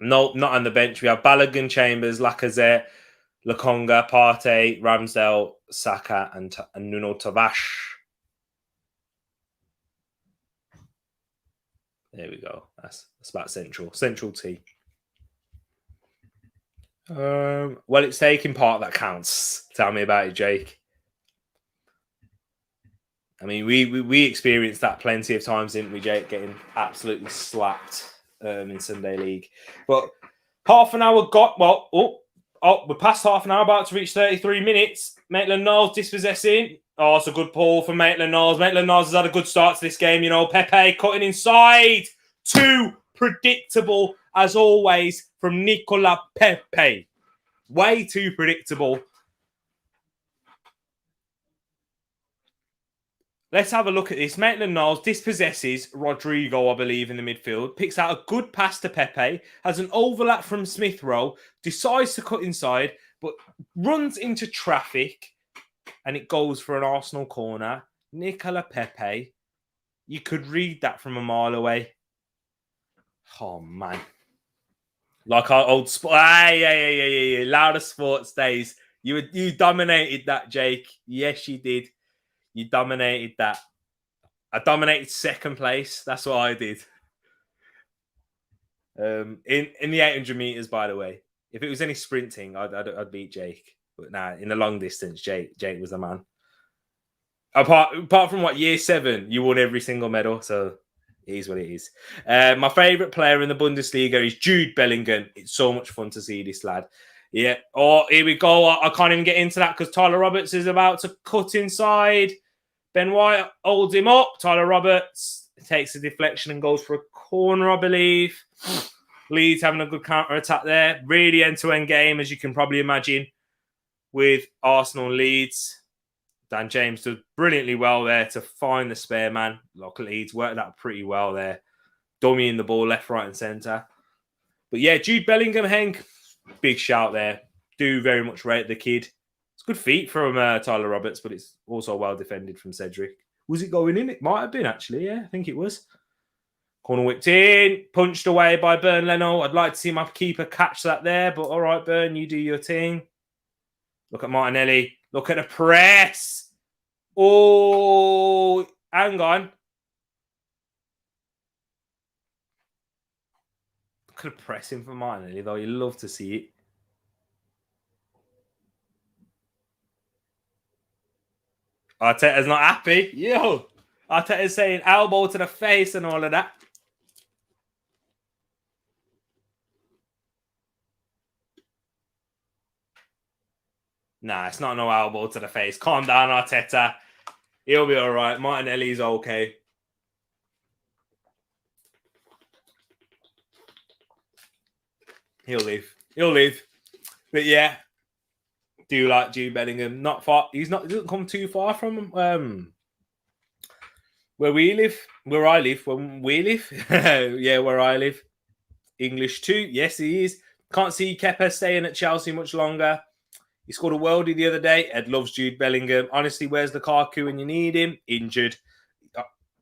No, not on the bench. We have Balogun, Chambers, Lacazette, Lokonga, Partey, Ramsdale, Saka, and Nuno Tavares. There we go. That's about Central T. Well, it's taking part that counts. Tell me about it, Jake. I mean, we experienced that plenty of times, didn't we, Jake? Getting absolutely slapped in Sunday League. But half an hour we're past half an hour, about to reach 33 minutes. Maitland-Niles dispossessing. Oh, it's a good pull from Maitland-Niles. Maitland-Niles has had a good start to this game, Pepe cutting inside. Too predictable, as always, from Nicolas Pepe. Way too predictable. Let's have a look at this. Maitland-Niles dispossesses Rodrigo, I believe, in the midfield. Picks out a good pass to Pepe. Has an overlap from Smith Rowe. Decides to cut inside, but runs into traffic. And it goes for an Arsenal corner. Nicolas Pepe. You could read that from a mile away. Oh, man. Like our old sport. Yeah. Louder sports days. You dominated that, Jake. Yes, you did. You dominated that. I dominated second place. That's what I did. In the 800 meters, by the way. If it was any sprinting, I'd beat Jake. But nah, in the long distance, Jake was the man. Apart from year 7, you won every single medal. So it is what it is. My favourite player in the Bundesliga is Jude Bellingham. It's so much fun to see this lad. Yeah. Oh, here we go. I can't even get into that because Tyler Roberts is about to cut inside. Ben White holds him up. Tyler Roberts takes a deflection and goes for a corner, I believe. Leeds having a good counter-attack there. Really end-to-end game, as you can probably imagine, with Arsenal and Leeds. Dan James does brilliantly well there to find the spare man. Like Leeds worked that pretty well there. Dummying the ball left, right and centre. But yeah, Jude Bellingham, Henk, big shout there. Do very much rate the kid. It's good feet from Tyler Roberts, but it's also well defended from Cedric. Was it going in? It might have been, actually. Yeah, I think it was. Corner whipped in, punched away by Bern Leno. I'd like to see my keeper catch that there, but all right, Bern, you do your thing. Look at Martinelli. Look at the press. Oh, hang on. Look at the pressing for Martinelli, though. You love to see it. Arteta's not happy. Yo, Arteta's saying elbow to the face and all of that. Nah, it's not no elbow to the face. Calm down, Arteta. He'll be all right. Martinelli's okay. He'll leave. But yeah, do like Jude Bellingham. Not far. He doesn't come too far from where we live. Where I live. When we live. Yeah, where I live. English too. Yes, he is. Can't see Kepa staying at Chelsea much longer. He scored a worldie the other day. Ed loves Jude Bellingham. Honestly, where's Lukaku when you need him? Injured.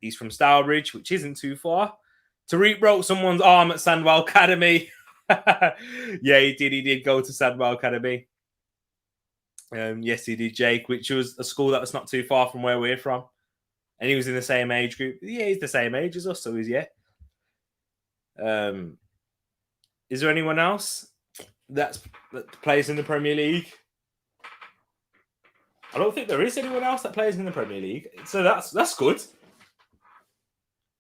He's from Stourbridge, which isn't too far. Tereak broke someone's arm at Sandwell Academy. Yeah, he did go to Sandwell Academy. Yes, he did, Jake, which was a school that was not too far from where we're from. And he was in the same age group. Yeah, he's the same age as us, so he's, yeah. Is there anyone else that plays in the Premier League? I don't think there is anyone else that plays in the Premier League. So that's good.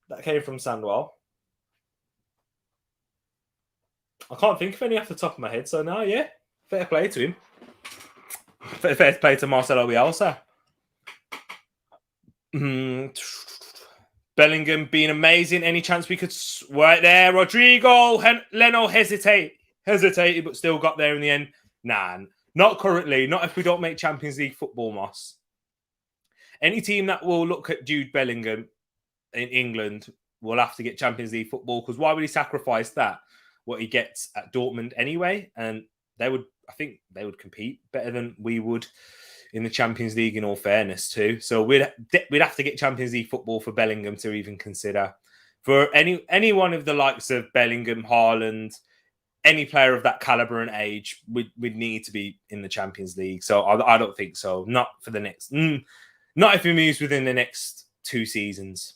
That came from Sandwell. I can't think of any off the top of my head. So now, yeah, fair play to him. Fair play to Marcelo Bielsa. Bellingham being amazing. Any chance we could right there? Rodrigo Leno hesitated, but still got there in the end. Nah, not currently. Not if we don't make Champions League football, Moss. Any team that will look at Jude Bellingham in England will have to get Champions League football, because why would he sacrifice that? What he gets at Dortmund anyway, and I think they would compete better than we would in the Champions League, in all fairness too. So we'd have to get Champions League football for Bellingham to even consider. For any one of the likes of Bellingham, Haaland, any player of that caliber and age, we'd need to be in the Champions League. So I don't think so. Not for the next, not if he moves within the next 2 seasons.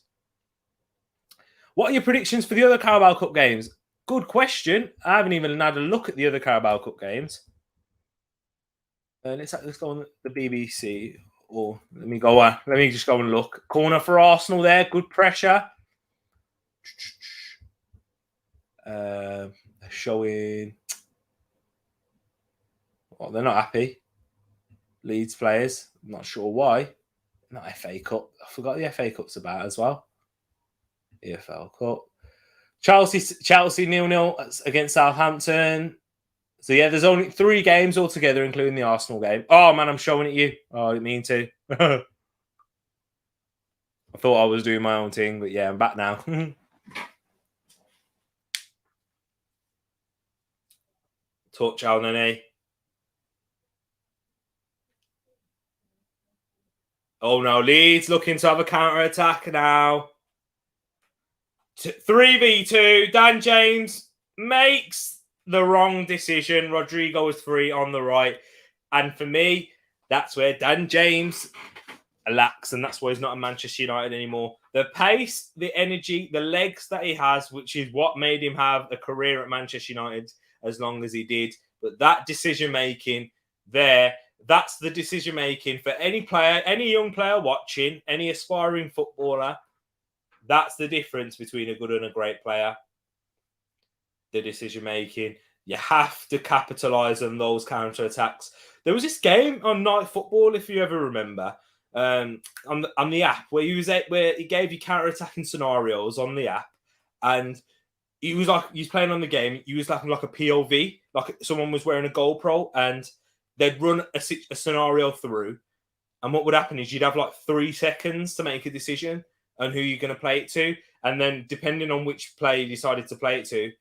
What are your predictions for the other Carabao Cup games? Good question. I haven't even had a look at the other Carabao Cup games. Let's go on the BBC. Or let me just go and look. Corner for Arsenal there. Good pressure. Showing. Oh, they're not happy. Leeds players. I'm not sure why. Not FA Cup. I forgot the FA Cup's about as well. EFL Cup. Chelsea 0-0 against Southampton. So yeah, there's only 3 games altogether, including the Arsenal game. Oh man, I'm showing it you. Oh, I didn't mean to. I thought I was doing my own thing, but yeah, I'm back now. Touch Al Nene. Oh no, Leeds looking to have a counter attack now. 3v2. Dan James makes the wrong decision. Rodrigo is free on the right. And for me, that's where Dan James lacks, and that's why he's not at Manchester United anymore. The pace, the energy, the legs that he has, which is what made him have a career at Manchester United as long as he did. But that decision-making there, that's the decision-making for any player, any young player watching, any aspiring footballer. That's the difference between a good and a great player. The decision-making. You have to capitalise on those counter-attacks. There was this game on Night Football, if you ever remember, on the app, where he gave you counter-attacking scenarios on the app, and he was playing on the game. He was like a POV, like someone was wearing a GoPro, and they'd run a scenario through. And what would happen is you'd have like 3 seconds to make a decision on who you're going to play it to, and then depending on which player you decided to play it to,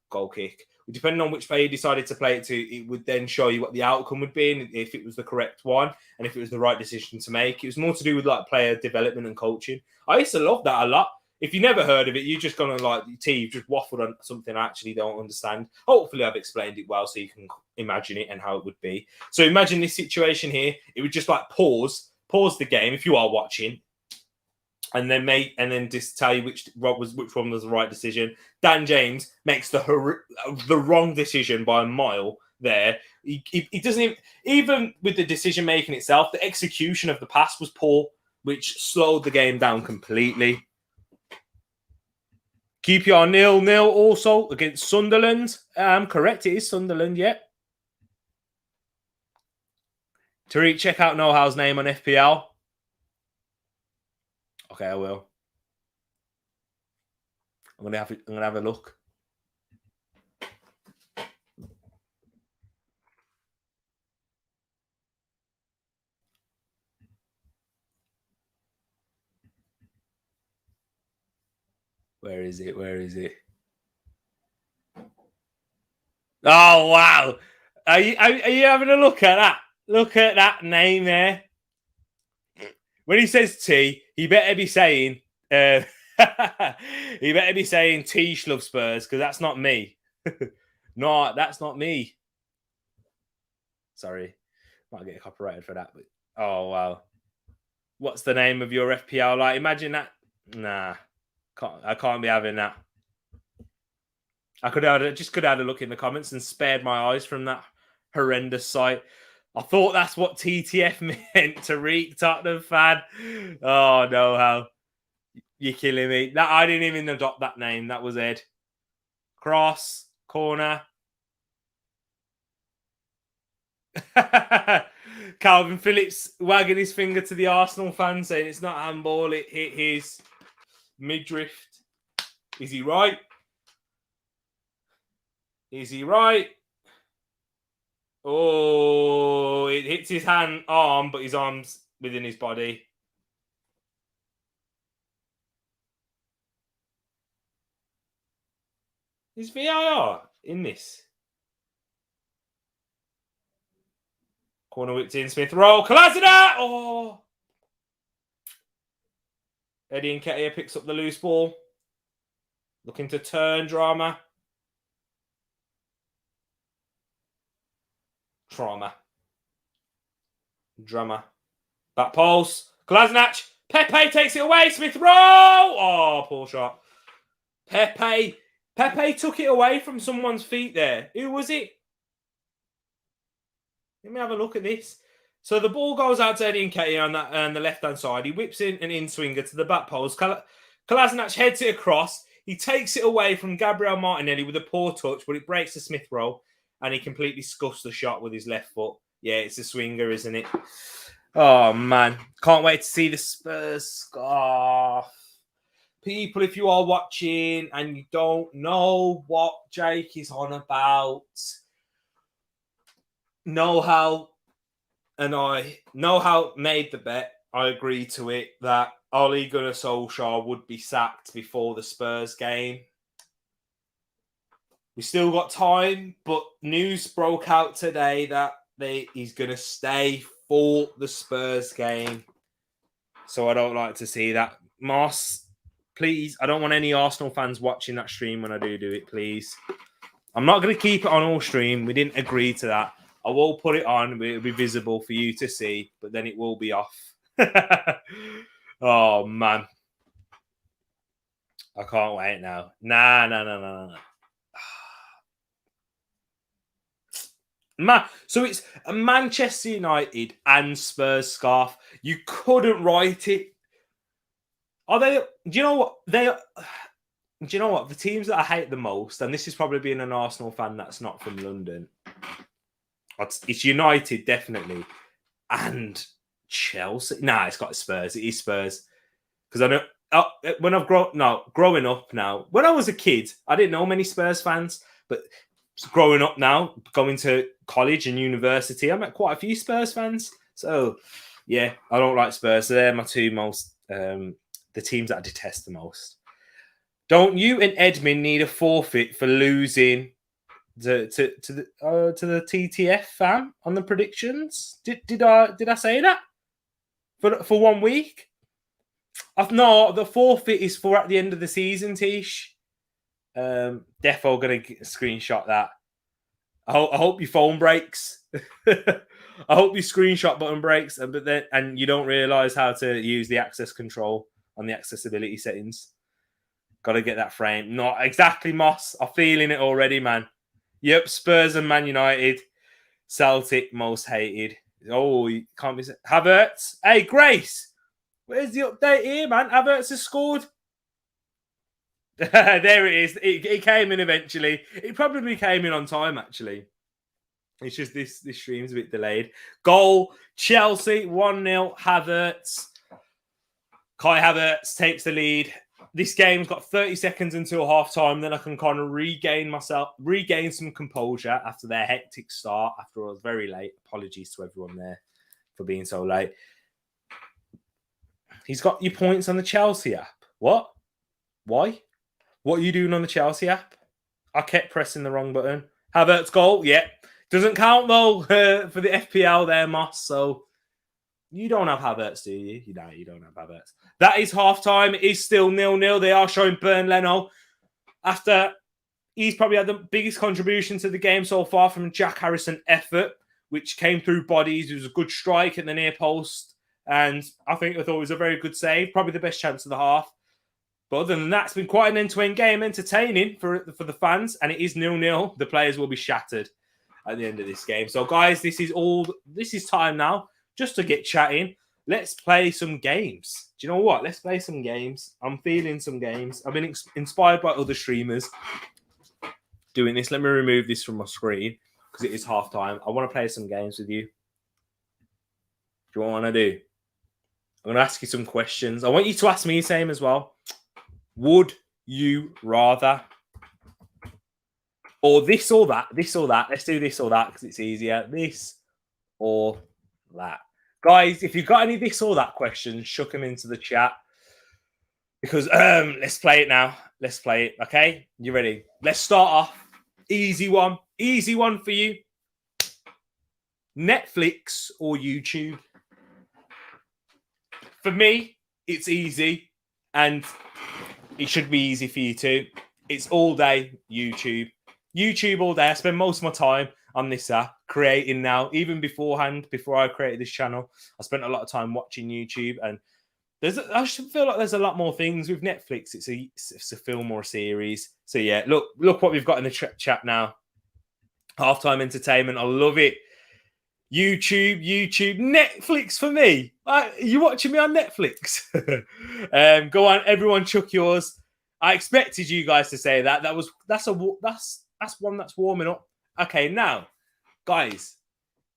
goal kick. Depending on which player you decided to play it to, it would then show you what the outcome would be, and if it was the correct one, and if it was the right decision to make. It was more to do with like player development and coaching. I used to love that a lot. If you never heard of it, you're just going to like, you've just waffled on something I actually don't understand. Hopefully I've explained it well so you can imagine it and how it would be. So imagine this situation here. It would just like pause the game if you are watching, and then just tell you which one was the right decision. Dan James makes the wrong decision by a mile there. He doesn't even with the decision making itself, the execution of the pass was poor, which slowed the game down completely. QPR 0-0 also against Sunderland. Correct, it is Sunderland, yeah. Tereak, check out Know-How's name on FPL. Okay, I will. I'm gonna have a look. Where is it? Oh wow! Are you having a look at that? Look at that name there. When he says T, he better be saying T Love Spurs, because that's not me. No, that's not me. Sorry, might get copyrighted for that. But oh wow, what's the name of your FPL? Like, imagine that. Nah, I can't be having that. I could have had a look in the comments and spared my eyes from that horrendous site. I thought that's what TTF meant, Tereak Tottenham fan. Oh no, how you're killing me. That I didn't even adopt that name. That was Ed. Cross corner. Calvin Phillips wagging his finger to the Arsenal fan, saying it's not handball. It hit his midriff. Is he right? Is he right? Oh, it hits his arm, but his arm's within his body. Is VAR in this? Corner whipped in, Smith Rowe, Kolasinac! Oh! Eddie Nketiah picks up the loose ball. Looking to turn drama. Drama. Back pulse. Kolasinac. Pepe takes it away. Smith Rowe. Oh, poor shot. Pepe took it away from someone's feet there. Who was it? Let me have a look at this. So the ball goes out to Eddie Nketiah on the left-hand side. He whips in an in-swinger to the back post. Kolasinac heads it across. He takes it away from Gabriel Martinelli with a poor touch, but it breaks to Smith Rowe, and he completely scuffs the shot with his left foot. Yeah, it's a swinger, isn't it? Oh, man. Can't wait to see the Spurs scarf. People, if you are watching and you don't know what Jake is on about, Know-How made the bet. I agree to it that Ole Gunnar Solskjaer would be sacked before the Spurs game. We still got time, but news broke out today that he's going to stay for the Spurs game. So I don't like to see that. Moss, please, I don't want any Arsenal fans watching that stream when I do it, please. I'm not going to keep it on all stream. We didn't agree to that. I will put it on. It'll be visible for you to see, but then it will be off. Oh, man. I can't wait now. Nah. So it's a Manchester United and Spurs scarf. You couldn't write it. Are they? Do you know what they? Do you know what the teams that I hate the most? And this is probably being an Arsenal fan that's not from London. It's United definitely, and Chelsea. Nah, it's got Spurs. It is Spurs because growing up now. When I was a kid, I didn't know many Spurs fans, but growing up now, going to college and university, I met quite a few Spurs fans. So, yeah, I don't like Spurs. So they're my two most, the teams that I detest the most. Don't you and Edmund need a forfeit for losing to the TTF fam on the predictions? Did I say that for 1 week? No, the forfeit is for at the end of the season, Tish. Defo gonna screenshot that. I hope your phone breaks. I hope your screenshot button breaks, and you don't realize how to use the access control on the accessibility settings. Got to get that frame. Not exactly, Moss. I'm feeling it already, man. Yep, Spurs and Man United. Celtic most hated. Oh, you can't be... Havertz. Hey, Grace. Where's the update here, man? Havertz has scored. There it is. It came in eventually. It probably came in on time, actually. It's just this stream's a bit delayed. Goal. Chelsea, 1-0. Havertz. Kai Havertz takes the lead. This game's got 30 seconds until half time. Then I can kind of regain some composure after their hectic start. After I was very late. Apologies to everyone there for being so late. He's got your points on the Chelsea app. What? Why? What are you doing on the Chelsea app? I kept pressing the wrong button. Havertz goal. Yeah. Doesn't count though for the FPL there, Moss. So you don't have Havertz, do you? No, you don't have Havertz. That is half-time. It is still 0-0. They are showing Bernd Leno. After he's probably had the biggest contribution to the game so far from Jack Harrison effort, which came through bodies. It was a good strike at the near post. And I thought it was a very good save. Probably the best chance of the half. But other than that, it's been quite an end-to-end game. Entertaining for the fans. And it is 0-0. The players will be shattered at the end of this game. So, guys, this is time now just to get chatting. Let's play some games. Do you know what? Let's play some games. I'm feeling some games. I've been inspired by other streamers doing this. Let me remove this from my screen because it is half time. I want to play some games with you. Do you know what I want to do? I'm going to ask you some questions. I want you to ask me the same as well. Would you rather? Or this or that? This or that? Let's do this or that because it's easier. This or that. Guys, if you've got any this or that questions, chuck them into the chat. Because let's play it now. Let's play it, okay? You ready? Let's start off. Easy one. Easy one for you. Netflix or YouTube? For me, it's easy. And it should be easy for you too. It's all day YouTube. YouTube all day. I spend most of my time on this app creating now. Even beforehand, before I created this channel, I spent a lot of time watching YouTube. And I should feel like there's a lot more things with Netflix. It's a film or a series. So yeah, look what we've got in the chat now. Halftime entertainment. I love it. YouTube, Netflix for me. You watching me on Netflix? Go on, everyone, chuck yours. I expected you guys to say that. That's one that's warming up. Okay, now, guys,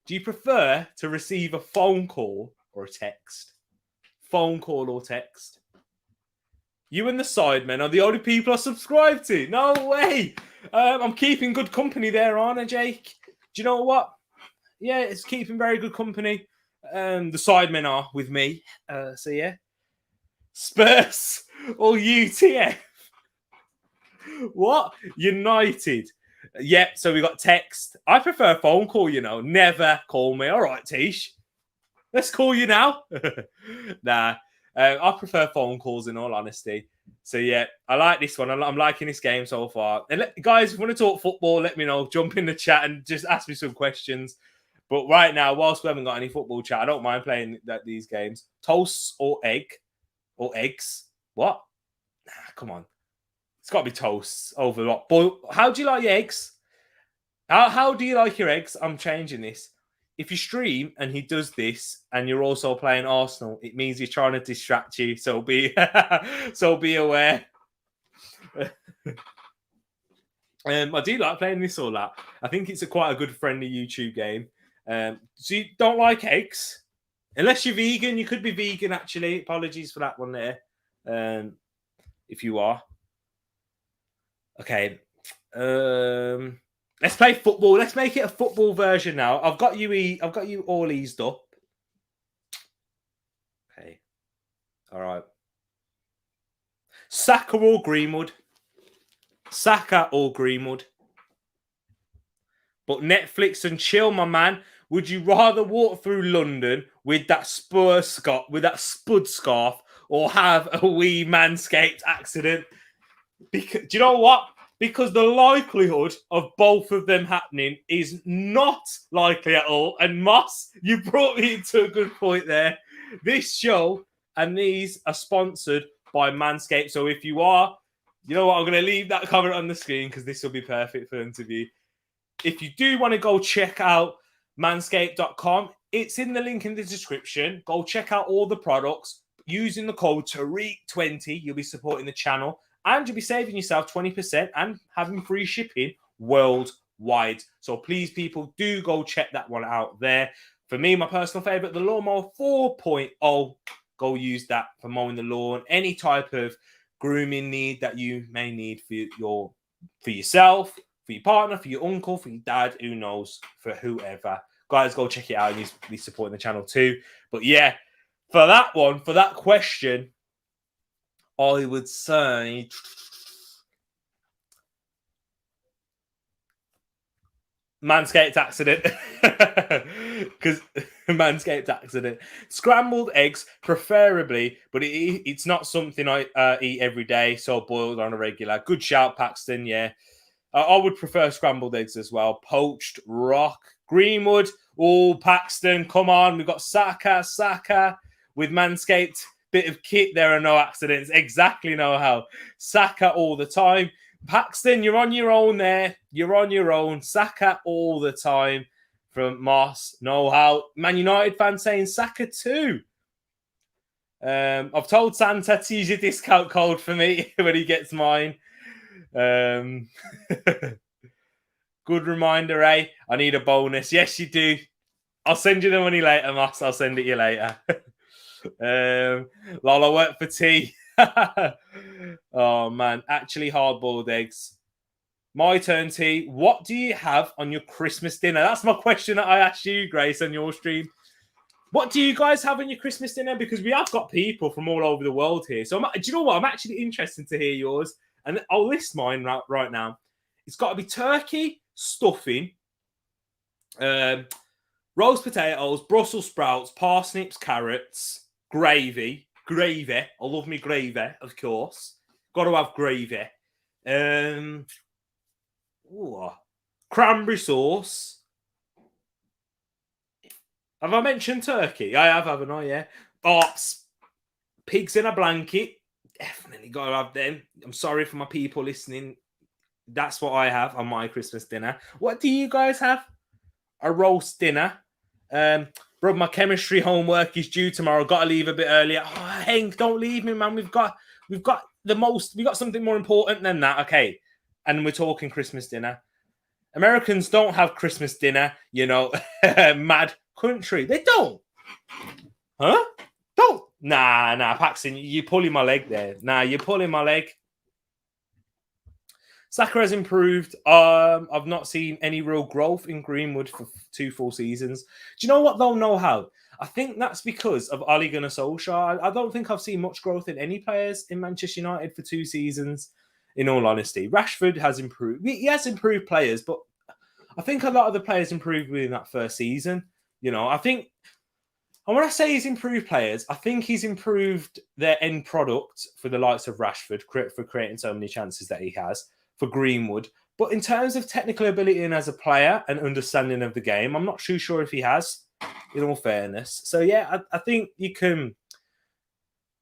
do you prefer to receive a phone call or a text? Phone call or text? You and the Sidemen are the only people I subscribe to. No way. I'm keeping good company there, aren't I, Jake? Do you know what? Yeah, it's keeping very good company. The Sidemen are with me. So, yeah. Spurs or UTF? What? United. Yeah, so we got text. I prefer a phone call, you know. Never call me. All right, Tish. Let's call you now. Nah. I prefer phone calls in all honesty. So, yeah, I like this one. I'm liking this game so far. And guys, if you want to talk football, let me know. Jump in the chat and just ask me some questions. But right now, whilst we haven't got any football chat, I don't mind playing these games. Toasts or egg? Or eggs? What? Nah, come on. It's got to be toasts over what? Boil. How do you like your eggs? How do you like your eggs? I'm changing this. If you stream and he does this and you're also playing Arsenal, it means he's trying to distract you. So be aware. I do like playing this or that. I think it's quite a good friendly YouTube game. So you don't like eggs? Unless you're vegan, you could be vegan actually. Apologies for that one there. if you are. Okay. Let's play football. Let's make it a football version now. I've got you all eased up. Okay. All right. Saka or Greenwood? Saka or Greenwood? But Netflix and chill, my man. Would you rather walk through London with that spud scarf, or have a wee Manscaped accident? Because, do you know what? Because the likelihood of both of them happening is not likely at all. And Moss, you brought me into a good point there. This show and these are sponsored by Manscaped. So if you are, you know what? I'm going to leave that comment on the screen because this will be perfect for them to view. If you do want to go check out manscaped.com, it's in the link in the description. Go check out all the products. Using the code Tereak20, you'll be supporting the channel and you'll be saving yourself 20% and having free shipping worldwide. So please, people, do go check that one out there. For me, my personal favorite, the Lawnmower 4.0. Go use that for mowing the lawn. Any type of grooming need that you may need for yourself, for your partner, for your uncle, for your dad, who knows, for whoever. Guys, go check it out and be supporting the channel too. But yeah, for that question, I would say Manscaped accident. Because Manscaped accident. Scrambled eggs, preferably, but it's not something I eat every day, so boiled on a regular. Good shout, Paxton, yeah. I would prefer scrambled eggs as well. Poached, rock, Greenwood. Oh, Paxton, come on. We've got Saka with Manscaped. Bit of kit, there are no accidents. Exactly know how. Saka all the time. Paxton, you're on your own there. You're on your own. Saka all the time from Moss. Know how. Man United fan saying Saka too. I've told Santa to use a discount code for me when he gets mine. Good reminder, eh? I need a bonus. Yes, you do. I'll send you the money later, Moss. I'll send it you later. Lol, I work for tea. Oh, man. Actually, hard-boiled eggs. My turn, T. What do you have on your Christmas dinner? That's my question that I asked you, Grace, on your stream. What do you guys have on your Christmas dinner? Because we have got people from all over the world here. So, do you know what? I'm actually interested to hear yours. And I'll list mine right now. It's got to be turkey, stuffing, roast potatoes, Brussels sprouts, parsnips, carrots, gravy. I love me gravy, of course. Got to have gravy. Cranberry sauce. Have I mentioned turkey? I have, haven't I? Yeah. Pigs in a blanket. Definitely got to have them. I'm sorry for my people listening. That's what I have on my Christmas dinner. What do you guys have? A roast dinner. Bro, my chemistry homework is due tomorrow. Got to leave a bit earlier. Oh, Hank, don't leave me, man. We've got something more important than that. Okay. And we're talking Christmas dinner. Americans don't have Christmas dinner, you know, mad country. They don't. Huh? Don't. Nah, Paxton, you're pulling my leg there. Nah, you're pulling my leg. Saka has improved. I've not seen any real growth in Greenwood for 2 full seasons. Do you know what, though? Know how? I think that's because of Ole Gunnar Solskjaer. I don't think I've seen much growth in any players in Manchester United for 2 seasons, in all honesty. Rashford has improved. He has improved players, but I think a lot of the players improved within that first season. You know, and when I say he's improved players, I think he's improved their end product for the likes of Rashford for creating so many chances that he has, for Greenwood. But in terms of technical ability and as a player and understanding of the game, I'm not too sure if he has, in all fairness. So, yeah, I think you can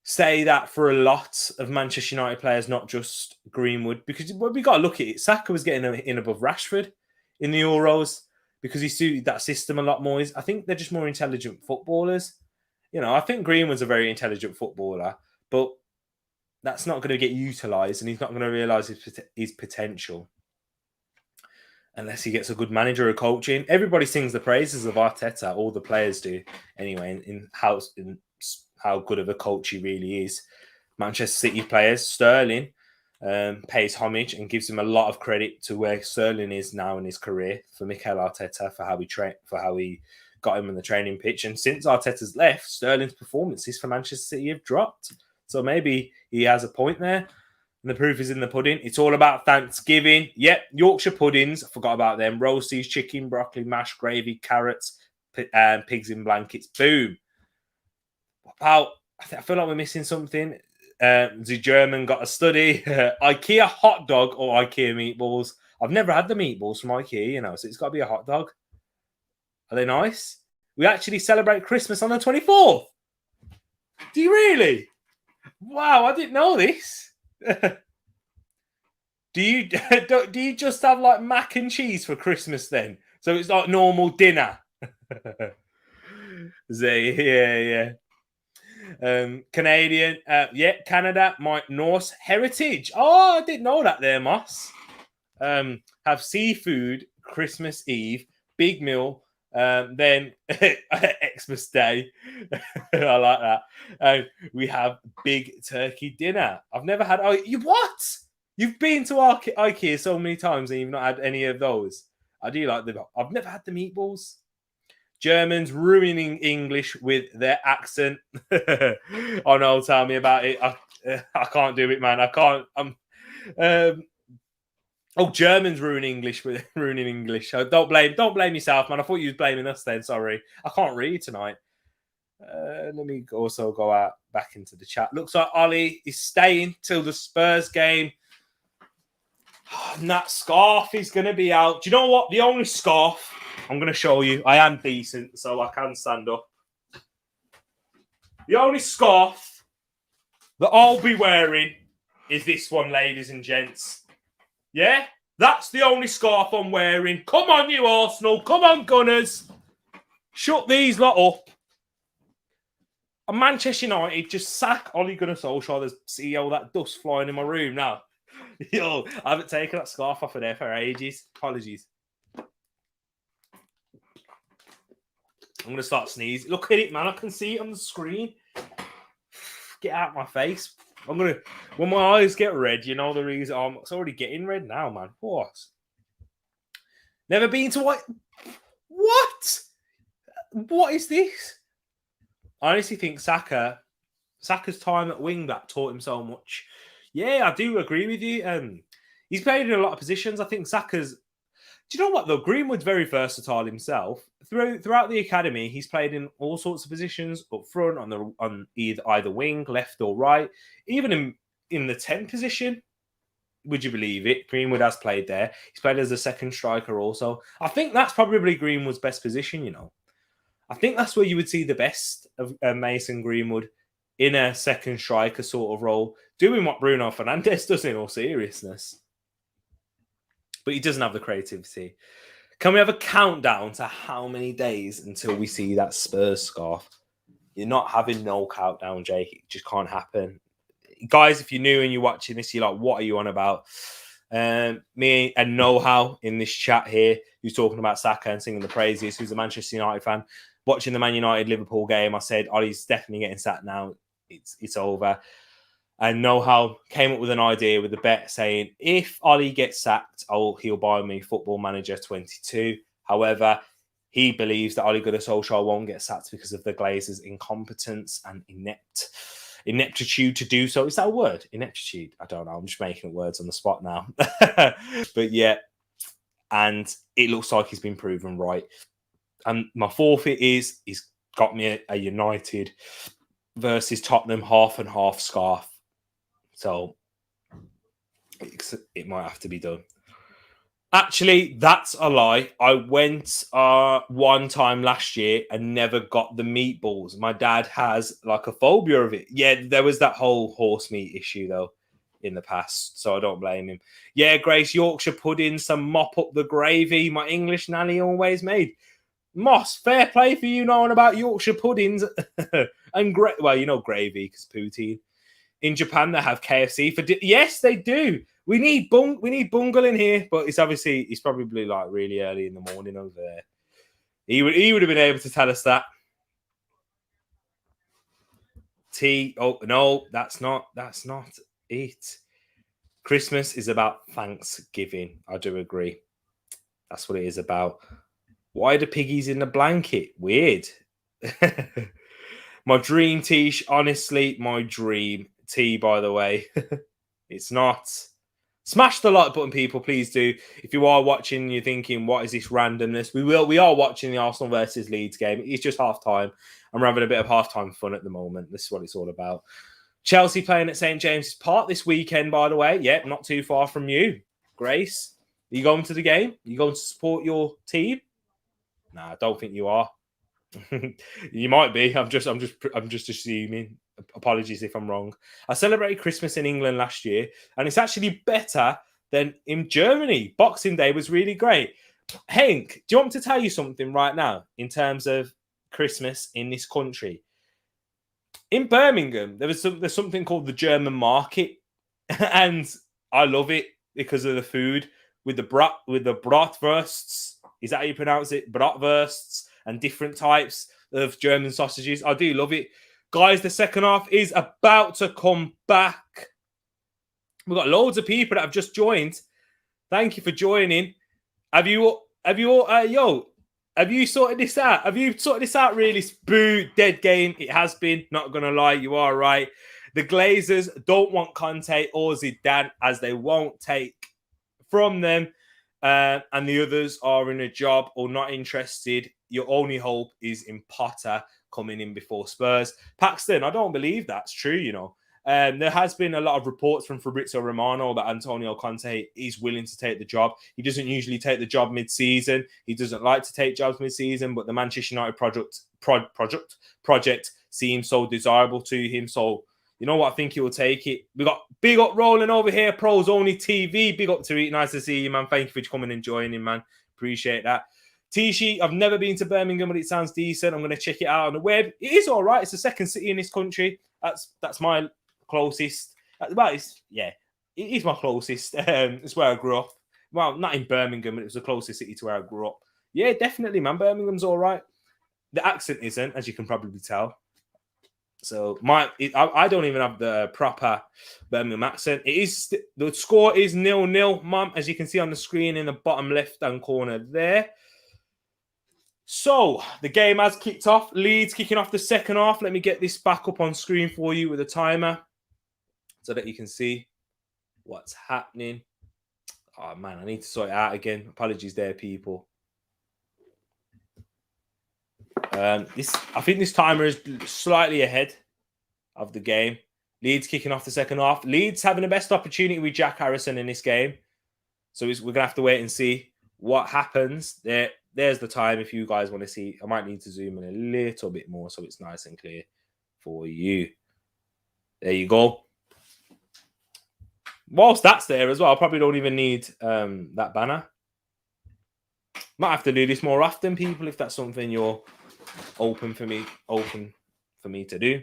say that for a lot of Manchester United players, not just Greenwood, because we got to look at it. Saka was getting in above Rashford in the Euros because he suited that system a lot more. I think they're just more intelligent footballers. You know, I think Greenwood's a very intelligent footballer, but that's not going to get utilised and he's not going to realise his potential unless he gets a good manager or coaching. Everybody sings the praises of Arteta, all the players do anyway, in how good of a coach he really is. Manchester City players. Sterling pays homage and gives him a lot of credit to where Sterling is now in his career for Mikel Arteta for how he got him on the training pitch. And since Arteta's left, Sterling's performances for Manchester City have dropped. So maybe he has a point there. And the proof is in the pudding. It's all about Thanksgiving. Yep, Yorkshire puddings. I forgot about them. Roasties, chicken, broccoli, mashed gravy, carrots, pigs in blankets. Boom. I feel like we're missing something. The German got a study. IKEA hot dog or IKEA meatballs. I've never had the meatballs from IKEA, so it's got to be a hot dog. Are they nice? We actually celebrate Christmas on the 24th. Do you really? Wow, I didn't know this. Do you just have like mac and cheese for Christmas then? So it's like normal dinner. Yeah. Canadian, Canada, my Norse heritage. Oh, I didn't know that there, Moss. Have seafood Christmas Eve, big meal, then Xmas Day. I like that. We have big turkey dinner. I've never had. Oh, what? You've been to IKEA so many times and you've not had any of those. I do like them. I've never had the meatballs. Germans ruining English with their accent. Oh no, tell me about it. I can't do it, man. I can't. Germans ruining English with ruining English. So don't blame yourself, man. I thought you was blaming us then. Sorry, I can't read tonight. Let me also go out back into the chat. Looks like Ollie is staying till the Spurs game. And that scarf is going to be out. Do you know what? The only scarf I'm going to show you. I am decent, so I can stand up. The only scarf that I'll be wearing is this one, ladies and gents. Yeah? That's the only scarf I'm wearing. Come on, you Arsenal. Come on, Gunners. Shut these lot up. And Manchester United just sack Ole Gunnar Solskjaer, the CEO, of that dust flying in my room now. Yo, I haven't taken that scarf off of there for ages. Apologies. I'm going to start sneezing. Look at it, man. I can see it on the screen. Get out of my face. When my eyes get red, you know the reason. It's already getting red now, man. What? Never been to what? What? What is this? I honestly think Saka's time at wing back taught him so much. Yeah, I do agree with you. He's played in a lot of positions. I think Saka's... Do you know what, though? Greenwood's very versatile himself. Throughout the academy, he's played in all sorts of positions, up front, on either wing, left or right. Even in the 10 position, would you believe it? Greenwood has played there. He's played as a second striker also. I think that's probably Greenwood's best position, I think that's where you would see the best of Mason Greenwood in a second striker sort of role, doing what Bruno Fernandes does in all seriousness. But he doesn't have the creativity. Can we have a countdown to how many days until we see that Spurs scarf? You're not having no countdown, Jake. It just can't happen. Guys, if you're new and you're watching this, you're like, what are you on about? Me and Know-How in this chat here, who's talking about Saka and singing the praises, who's a Manchester United fan, watching the Man United-Liverpool game, I said, Ollie's definitely getting sacked now. It's over. And Know-How came up with an idea with the bet saying, if Ollie gets sacked, he'll buy me Football Manager 22. However, he believes that Ole Gunnar Solskjaer won't get sacked because of the Glazers' incompetence and ineptitude to do so. Is that a word? Ineptitude? I don't know. I'm just making words on the spot now. But yeah, and it looks like he's been proven right. And my forfeit is he's got me a United versus Tottenham half and half scarf. So it might have to be done. Actually, that's a lie. I went one time last year and never got the meatballs. My dad has like a phobia of it. Yeah, there was that whole horse meat issue though in the past, so I don't blame him. Yeah, Grace, Yorkshire pudding, some mop up the gravy. My English nanny always made. Moss, fair play for you knowing about Yorkshire puddings and gravy because poutine. In Japan, they have KFC for yes, they do. We need Bungle in here, but it's probably like really early in the morning over there. He would have been able to tell us that. tea. Oh no, that's not it. Christmas is about Thanksgiving. I do agree. That's what it is about. Why the piggies in the blanket? Weird. My dream tea, honestly, my dream tea, by the way. It's not. Smash the like button, people. Please do. If you are watching, you're thinking, what is this randomness? We are watching the Arsenal versus Leeds game. It's just half time. I'm having a bit of halftime fun at the moment. This is what it's all about. Chelsea playing at St. James's Park this weekend, by the way. Yep, not too far from you. Grace, are you going to the game? Are you going to support your team? Nah, I don't think you are. You might be. I'm just assuming. Apologies if I'm wrong. I celebrated Christmas in England last year, and it's actually better than in Germany. Boxing Day was really great. Hank, do you want me to tell you something right now in terms of Christmas in this country? In Birmingham, there's something called the German market, and I love it because of the food with the bratwursts. Is that how you pronounce it? Bratwursts and different types of German sausages. I do love it. Guys, the second half is about to come back. We've got loads of people that have just joined. Thank you for joining. Have you sorted this out? Have you sorted this out really? Boo, dead game. It has been. Not going to lie, you are right. The Glazers don't want Conte or Zidane as they won't take from them. And the others are in a job or not interested. Your only hope is in Potter coming in before Spurs. Paxton, I don't believe that's true, you know. There has been a lot of reports from Fabrizio Romano that Antonio Conte is willing to take the job. He doesn't usually take the job mid-season. He doesn't like to take jobs mid-season, but the Manchester United project seems so desirable to him. So, you know what? I think he will take it. We got big up rolling over here. Pros Only TV. Big up to it. Nice to see you, man. Thank you for coming and joining, man. Appreciate that. T-Sheet, I've never been to Birmingham, but it sounds decent. I'm going to check it out on the web. It is all right. It's the second city in this country. That's my closest. Well, it is my closest. It's where I grew up. Well, not in Birmingham, but it was the closest city to where I grew up. Yeah, definitely, man. Birmingham's all right. The accent isn't, as you can probably tell. So I don't even have the proper Birmingham accent. The score is 0-0, Mum, as you can see on the screen in the bottom left-hand corner there. So the game has kicked off. Leeds kicking off the second half. Let me get this back up on screen for you with a timer so that you can see what's happening. Oh man, I need to sort it out again. Apologies there, people. I think this timer is slightly ahead of the game. Leeds kicking off the second half. Leeds having the best opportunity with Jack Harrison in this game. So we're going to have to wait and see what happens. There's the time if you guys want to see. I might need to zoom in a little bit more so it's nice and clear for you. There you go. Whilst that's there as well, I probably don't even need that banner. Might have to do this more often, people, if that's something you're open for me to do.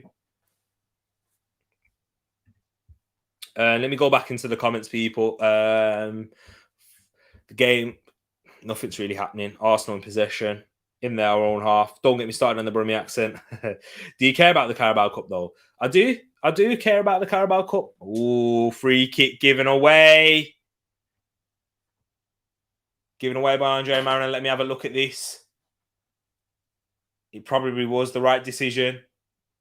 Let me go back into the comments, people. The game, nothing's really happening. Arsenal in possession in their own half. Don't get me started on the Brummie accent. Do you care about the Carabao Cup, though? I do care about the Carabao Cup. Ooh, free kick given away. Given away by Andre Marin. Let me have a look at this. It probably was the right decision.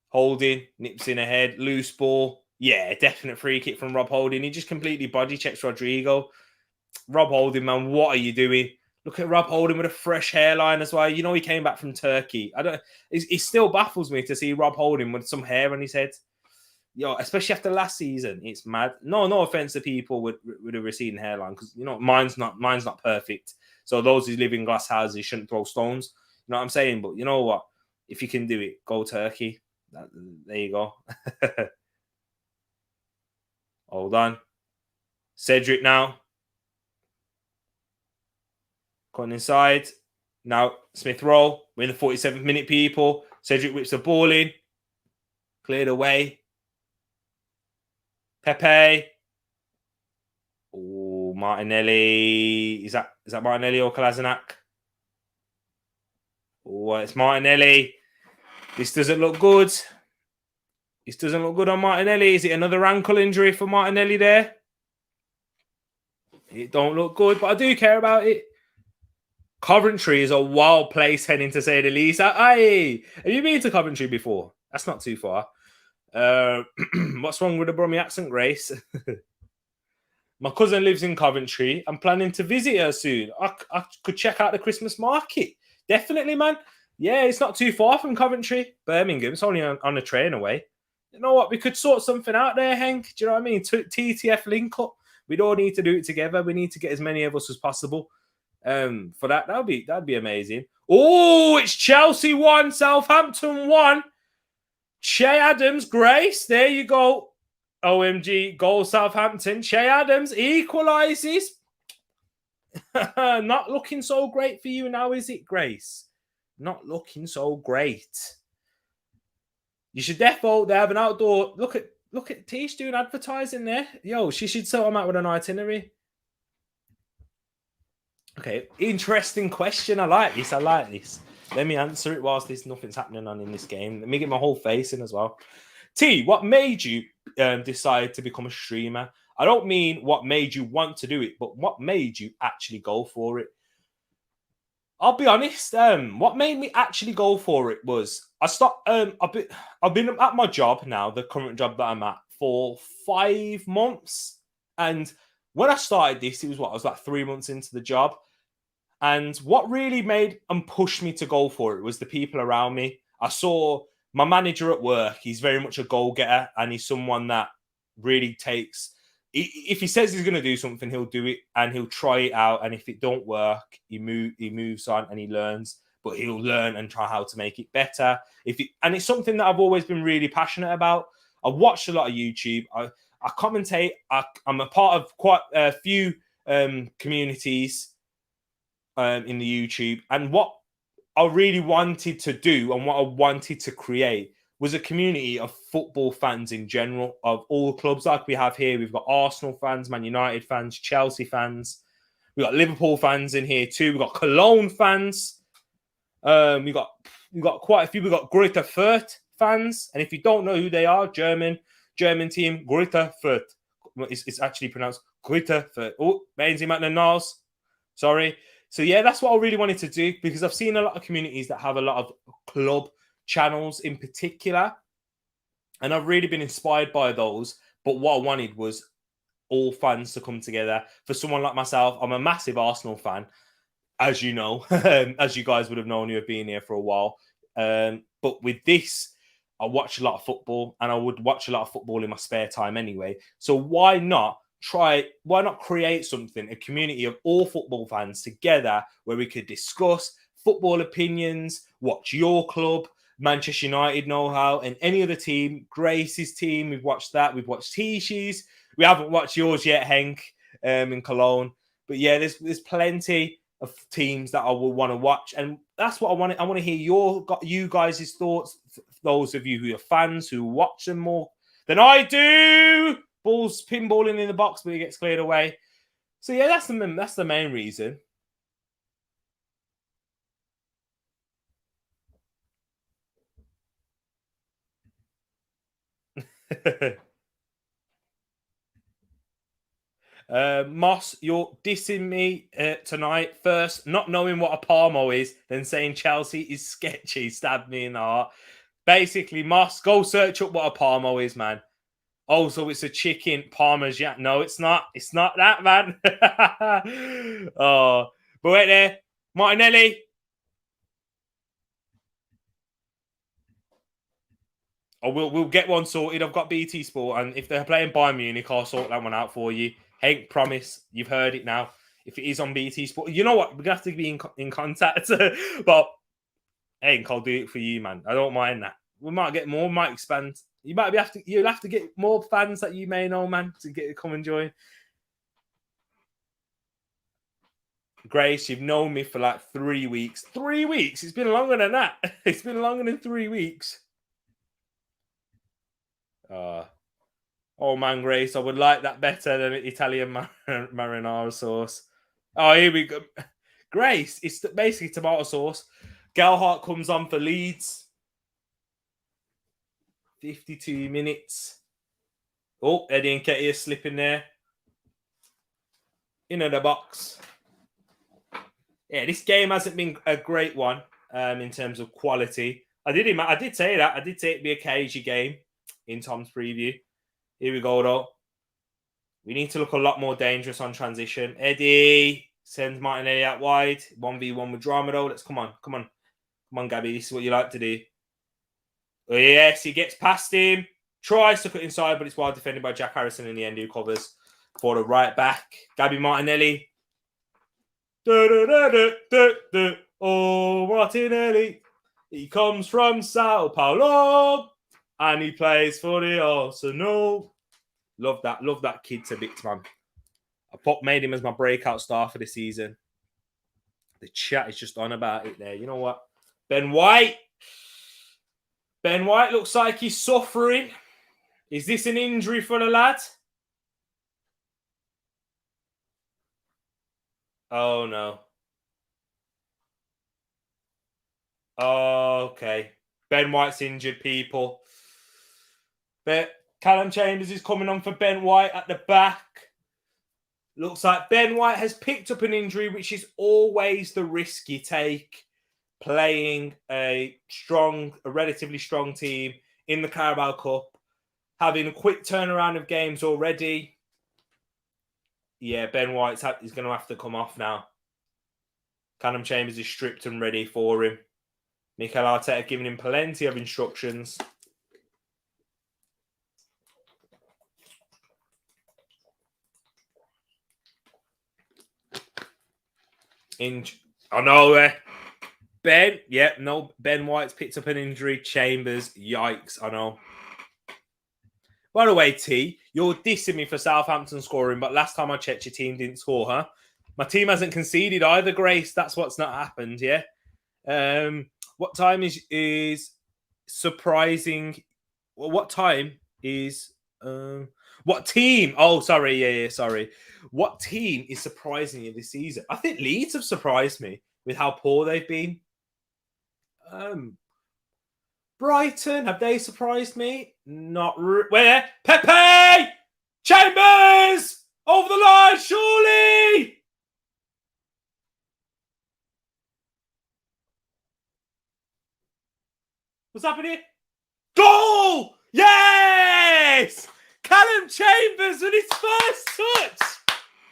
Holding, nips in ahead, loose ball. Yeah, definite free kick from Rob Holding. He just completely body checks Rodrigo. Rob Holding, man, what are you doing? Look at Rob Holding with a fresh hairline as well. You know he came back from Turkey. It still baffles me to see Rob Holding with some hair on his head. Yo, especially after last season, it's mad. No offense to people with a receding hairline, because you know mine's not perfect. So those who live in glass houses shouldn't throw stones. You know what I'm saying? But you know what? If you can do it, go Turkey. There you go. Hold on. Cedric now. Coming inside. Now, Smith Rowe. We're in the 47th minute, people. Cedric whips the ball in. Cleared away. Pepe. Oh, Martinelli. Is that Martinelli or Kolasinac? Oh, it's Martinelli. This doesn't look good. This doesn't look good on Martinelli. Is it another ankle injury for Martinelli there? It don't look good, but I do care about it. Coventry is a wild place heading, to say the least. Aye, have you been to Coventry before? That's not too far. What's wrong with the Brummy accent, Grace? My cousin lives in Coventry. I'm planning to visit her soon. I could check out the Christmas market. Definitely, man. Yeah, it's not too far from Coventry. Birmingham. It's only on a train away. You know what? We could sort something out there, Hank. Do you know what I mean? TTF link up. We don't need to do it together. We need to get as many of us as possible. For that'd be amazing. Oh, it's Chelsea 1, Southampton 1. Che Adams, Grace. There you go. OMG, goal Southampton. Che Adams equalises. Not looking so great for you now, is it, Grace? Not looking so great. You should defo. They have an outdoor. Look at Tish doing advertising there. Yo, she should sell them out with an itinerary. Okay, interesting question. I like this. Let me answer it whilst nothing's happening on in this game. Let me get my whole face in as well. T, what made you decide to become a streamer? I don't mean what made you want to do it, but what made you actually go for it? I'll be honest. What made me actually go for it was I've been at my job now, the current job that I'm at, for 5 months, and when I started this, I was like 3 months into the job. And what really made and pushed me to go for it was the people around me. I saw my manager at work. He's very much a goal-getter, and he's someone that really takes... If he says he's going to do something, he'll do it, and he'll try it out. And if it don't work, he moves on and he learns. But he'll learn and try how to make it better. And it's something that I've always been really passionate about. I watched a lot of YouTube. I commentate. I'm a part of quite a few communities in the YouTube, and what I really wanted to do and what I wanted to create was a community of football fans in general, of all clubs like we have here. We've got Arsenal fans, Man United fans, Chelsea fans. We've got Liverpool fans in here too. We've got Cologne fans. We've got quite a few. We've got Greuther Fürth fans, and if you don't know who they are, German team, Greuther Fürth. It's actually pronounced Greuther Fürth. Oh, Mainzy McNals. Sorry. So, yeah, that's what I really wanted to do, because I've seen a lot of communities that have a lot of club channels in particular, and I've really been inspired by those. But what I wanted was all fans to come together. For someone like myself, I'm a massive Arsenal fan, as you know, as you guys would have known who have been here for a while. But with this, I watch a lot of football, and I would watch a lot of football in my spare time anyway. So why not create something, a community of all football fans together, where we could discuss football opinions, watch your club, Manchester United know-how, and any other team, Grace's team. We've watched that. We've watched Tishi's. We haven't watched yours yet, Henk, in Cologne. But yeah, there's plenty of teams that I would want to watch, and that's what I want. I want to hear you guys' thoughts. Those of you who are fans, who watch them more than I do. Ball's pinballing in the box, but it gets cleared away. So yeah, that's the main reason. Moss, you're dissing me tonight. First, not knowing what a Parmo is, then saying Chelsea is sketchy. Stabbed me in the heart. Basically, Moss, go search up what a Parmo is, man. Oh, so it's a chicken Parmesan. No, it's not. It's not that, man. Oh, but wait there. Martinelli. Oh, we'll get one sorted. I've got BT Sport, and if they're playing Bayern Munich, I'll sort that one out for you. Hank, promise. You've heard it now. If it is on BT Sport, you know what? We're gonna have to be in contact. But Hank, I'll do it for you, man. I don't mind that. We might get more. Might expand. You'll have to get more fans that you may know, man, to come and join. Grace, you've known me for like 3 weeks. 3 weeks? It's been longer than that. It's been longer than 3 weeks. Oh man, Grace, I would like that better than Italian marinara sauce. Oh, here we go. Grace, it's basically tomato sauce. Gelhardt comes on for Leeds. 52 minutes. Oh, Eddie and Nketiah slipping there. Into the box. Yeah, this game hasn't been a great one in terms of quality. I did say that. I did say it'd be a cagey game in Tom's preview. Here we go, though. We need to look a lot more dangerous on transition. Eddie sends Martinelli out wide. 1v1 with drama, though. Let's come on. Come on, Gabby. This is what you like to do. Oh, yes, he gets past him. Tries to cut inside, but it's well defended by Jack Harrison in the end, who covers for the right back. Gabby Martinelli. Oh, Martinelli. He comes from Sao Paulo. And he plays for the Arsenal. Love that kid to bits, man. I made him as my breakout star for the season. The chat is just on about it there. You know what? Ben White. Ben White looks like he's suffering. Is this an injury for the lad? Oh, no. Oh, okay. Ben White's injured, people. But Callum Chambers is coming on for Ben White at the back. Looks like Ben White has picked up an injury, which is always the risk you take playing a relatively strong team in the Carabao Cup, having a quick turnaround of games already. Yeah, Ben White is going to have to come off now. Callum Chambers is stripped and ready for him. Mikel Arteta giving him plenty of instructions. Ben White's picked up an injury. Chambers, yikes, I know. By the way, T, you're dissing me for Southampton scoring, but last time I checked, your team didn't score, huh? My team hasn't conceded either, Grace. That's what's not happened, yeah? What time is surprising? Well, what time is... what team? Oh, sorry. Sorry. What team is surprising you this season? I think Leeds have surprised me with how poor they've been. Brighton, have they surprised me? Not where? Pepe! Chambers! Over the line, surely! What's happening? Goal! Yes! Callum Chambers with his first touch!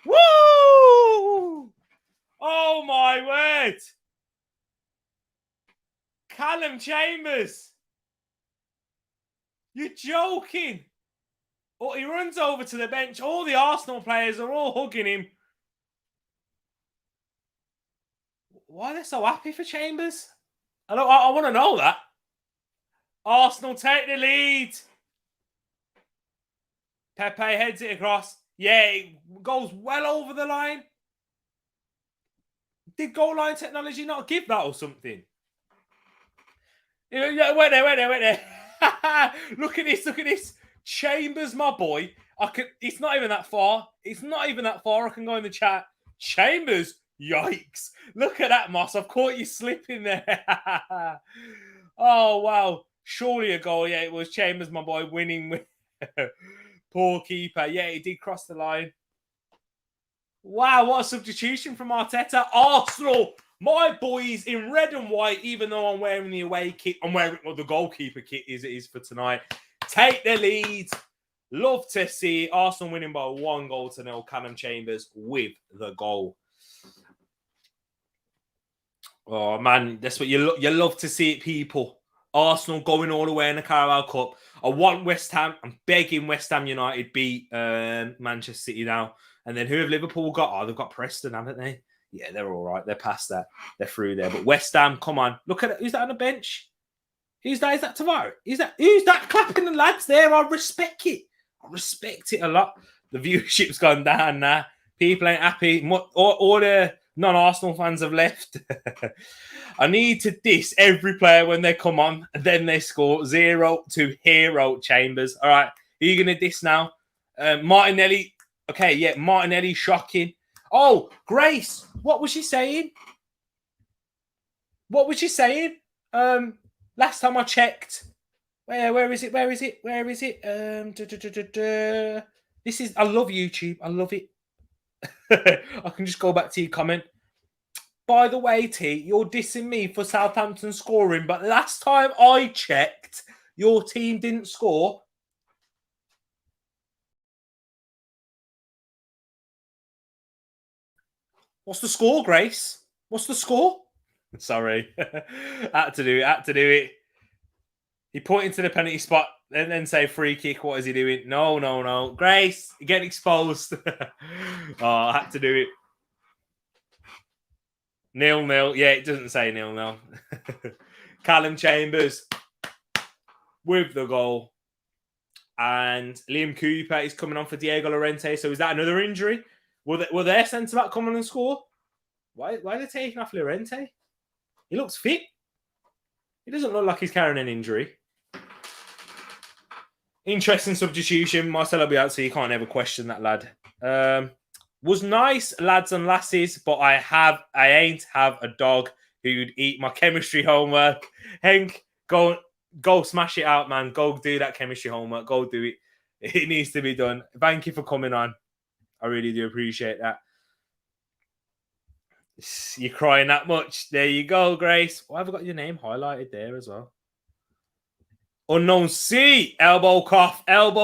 Woo! Oh my word! Callum Chambers! You're joking! Oh, he runs over to the bench. All the Arsenal players are all hugging him. Why are they so happy for Chambers? I want to know that. Arsenal take the lead. Pepe heads it across. Yeah, it goes well over the line. Did goal line technology not give that or something? Wait there. Look at this. Chambers, my boy. It's not even that far. I can go in the chat. Chambers, yikes. Look at that, Moss. I've caught you slipping there. Oh, wow. Surely a goal. Yeah, it was Chambers, my boy, winning with poor keeper. Yeah, he did cross the line. Wow, what a substitution from Arteta. Arsenal, my boys in red and white, even though I'm wearing the away kit. I'm wearing the goalkeeper kit it is for tonight. Take the lead. Love to see Arsenal winning by 1-0. Callum Chambers with the goal. Oh, man, that's what you love to see it, people. Arsenal going all the way in the Carabao Cup. I want West Ham. I'm begging West Ham United beat Manchester City now. And then who have Liverpool got? Oh, they've got Preston, haven't they? Yeah, they're all right. They're past that. They're through there. But West Ham, come on. Look at it. Who's that on the bench? Who's that? Is that Tavares? Who's that clapping the lads there? I respect it. I respect it a lot. The viewership's gone down now. People ain't happy. All the non-Arsenal fans have left. I need to diss every player when they come on, and then they score 0-0 Chambers. All right, who are you going to diss now? Martinelli. Okay, yeah, Martinelli, shocking. Oh, Grace, what was she saying? Last time I checked. Where is it? This is, I love YouTube. I love it. I can just go back to your comment. By the way, T, you're dissing me for Southampton scoring, but last time I checked, your team didn't score. What's the score, Grace? What's the score? Sorry. Had to do it. He pointed to the penalty spot and then say free kick. What is he doing? No. Grace, you get exposed. I had to do it. 0-0. Yeah, it doesn't say 0-0. Callum Chambers with the goal. And Liam Cooper is coming on for Diego Llorente. So is that another injury? Will their centre-back come on and score? Why are they taking off Llorente? He looks fit. He doesn't look like he's carrying an injury. Interesting substitution. Marcelo will be out, so you can't ever question that lad. Was nice, lads and lasses, but I ain't have a dog who'd eat my chemistry homework. Henk, go smash it out, man. Go do that chemistry homework. Go do it. It needs to be done. Thank you for coming on. I really do appreciate that. You're crying that much. There you go, Grace. Why have I got your name highlighted there as well? Unknown C. Elbow cough. Love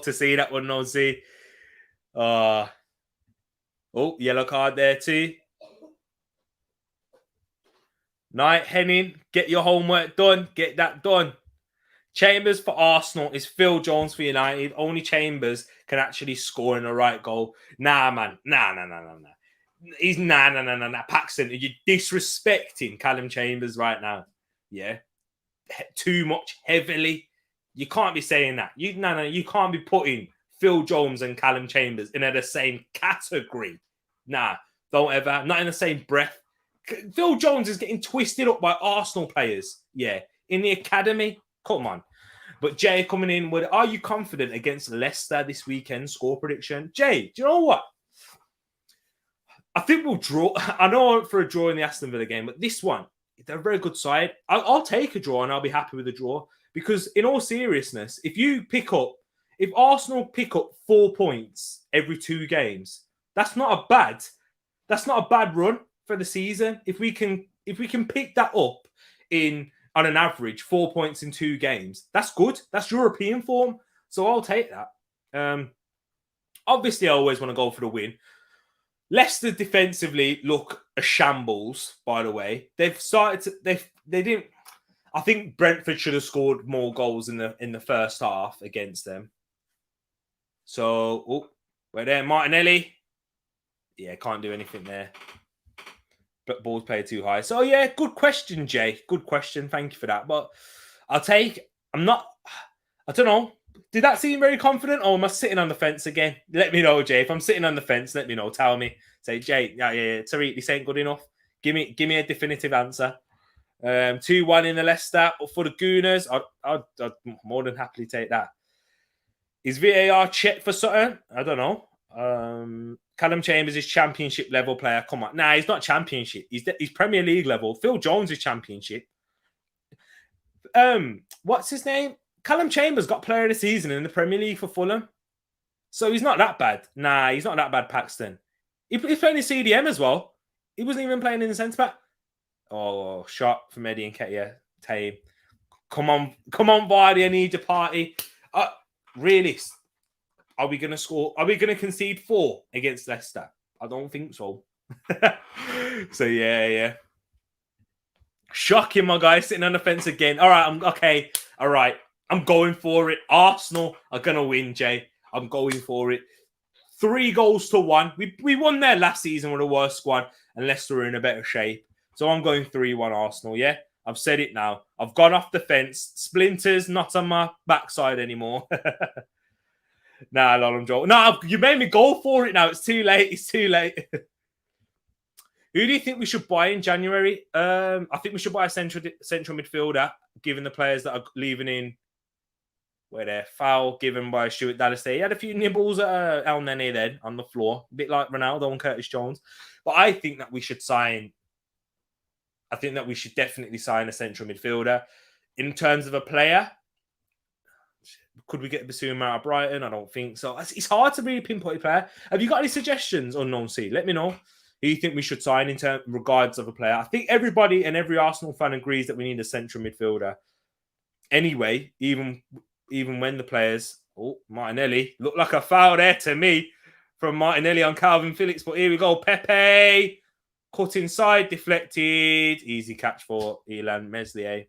to see that Unknown C. Oh, yellow card there too. Night, Henning. Get your homework done. Get that done. Chambers for Arsenal is Phil Jones for United. Only Chambers can actually score in the right goal. Nah, man. Nah. He's nah. Paxton, you're disrespecting Callum Chambers right now. Yeah. Too much heavily. You can't be saying that. You can't be putting Phil Jones and Callum Chambers in the same category. Nah, don't ever. Not in the same breath. Phil Jones is getting twisted up by Arsenal players. Yeah. In the academy. Come on. But Jay coming in with, are you confident against Leicester this weekend? Score prediction. Jay, do you know what? I think we'll draw. I know I went for a draw in the Aston Villa game, but this one, they're a very good side. I'll take a draw and I'll be happy with a draw. Because in all seriousness, if Arsenal pick up 4 points every 2 games, that's not a bad run for the season. If we can pick that up on an average 4 points in 2 games, that's good. That's European form. So I'll take that. Obviously, I always want to go for the win. Leicester defensively look a shambles, by the way. They've started to, they didn't. I think Brentford should have scored more goals in the first half against them. So, we're there. Martinelli. Yeah, can't do anything there. But balls played too high. So, yeah, good question, Jay. Good question. Thank you for that. But I don't know. Did that seem very confident, or am I sitting on the fence again? Let me know, Jay. If I'm sitting on the fence, let me know. Tell me. Say, Jay, yeah, Tereak, this ain't good enough. Give me a definitive answer. 2-1 in the Leicester for the Gooners. I'd more than happily take that. Is VAR checked for something? I don't know. Callum Chambers is championship level player. Come on. Nah, he's not championship. He's Premier League level. Phil Jones is championship. What's his name? Callum Chambers got player of the season in the Premier League for Fulham. So he's not that bad. Nah, he's not that bad, Paxton. He's playing in CDM as well. He wasn't even playing in the centre back. Oh, shot from Eddie and Ketia. Tame. Come on, Vardy, I need your party. Really? Are we going to score? Are we going to concede 4 against Leicester? I don't think so. So, yeah. Shocking, my guy, sitting on the fence again. All right, okay. All right, I'm going for it. Arsenal are going to win, Jay. I'm going for it. 3-1. We won there last season with a worse squad, and Leicester were in a better shape. So I'm going 3-1 Arsenal, yeah? I've said it now. I've gone off the fence. Splinters not on my backside anymore. Nah, lol, I'm joking. No, you made me go for it now. It's too late. Who do you think we should buy in January? I think we should buy a central midfielder, given the players that are leaving in where they're foul given by Stuart Dallas. He had a few nibbles at El Nene then on the floor, a bit like Ronaldo and Curtis Jones. But I think that we should definitely sign a central midfielder. In terms of a player, could we get Basuma out of Brighton? I don't think so. It's hard to really pinpoint a player. Have you got any suggestions, Unknown C? Let me know who you think we should sign in regards of a player. I think everybody and every Arsenal fan agrees that we need a central midfielder. Anyway, even when the players, Martinelli, looked like a foul there to me from Martinelli on Calvin Phillips. But here we go. Pepe, cut inside, deflected. Easy catch for Ilan Meslier.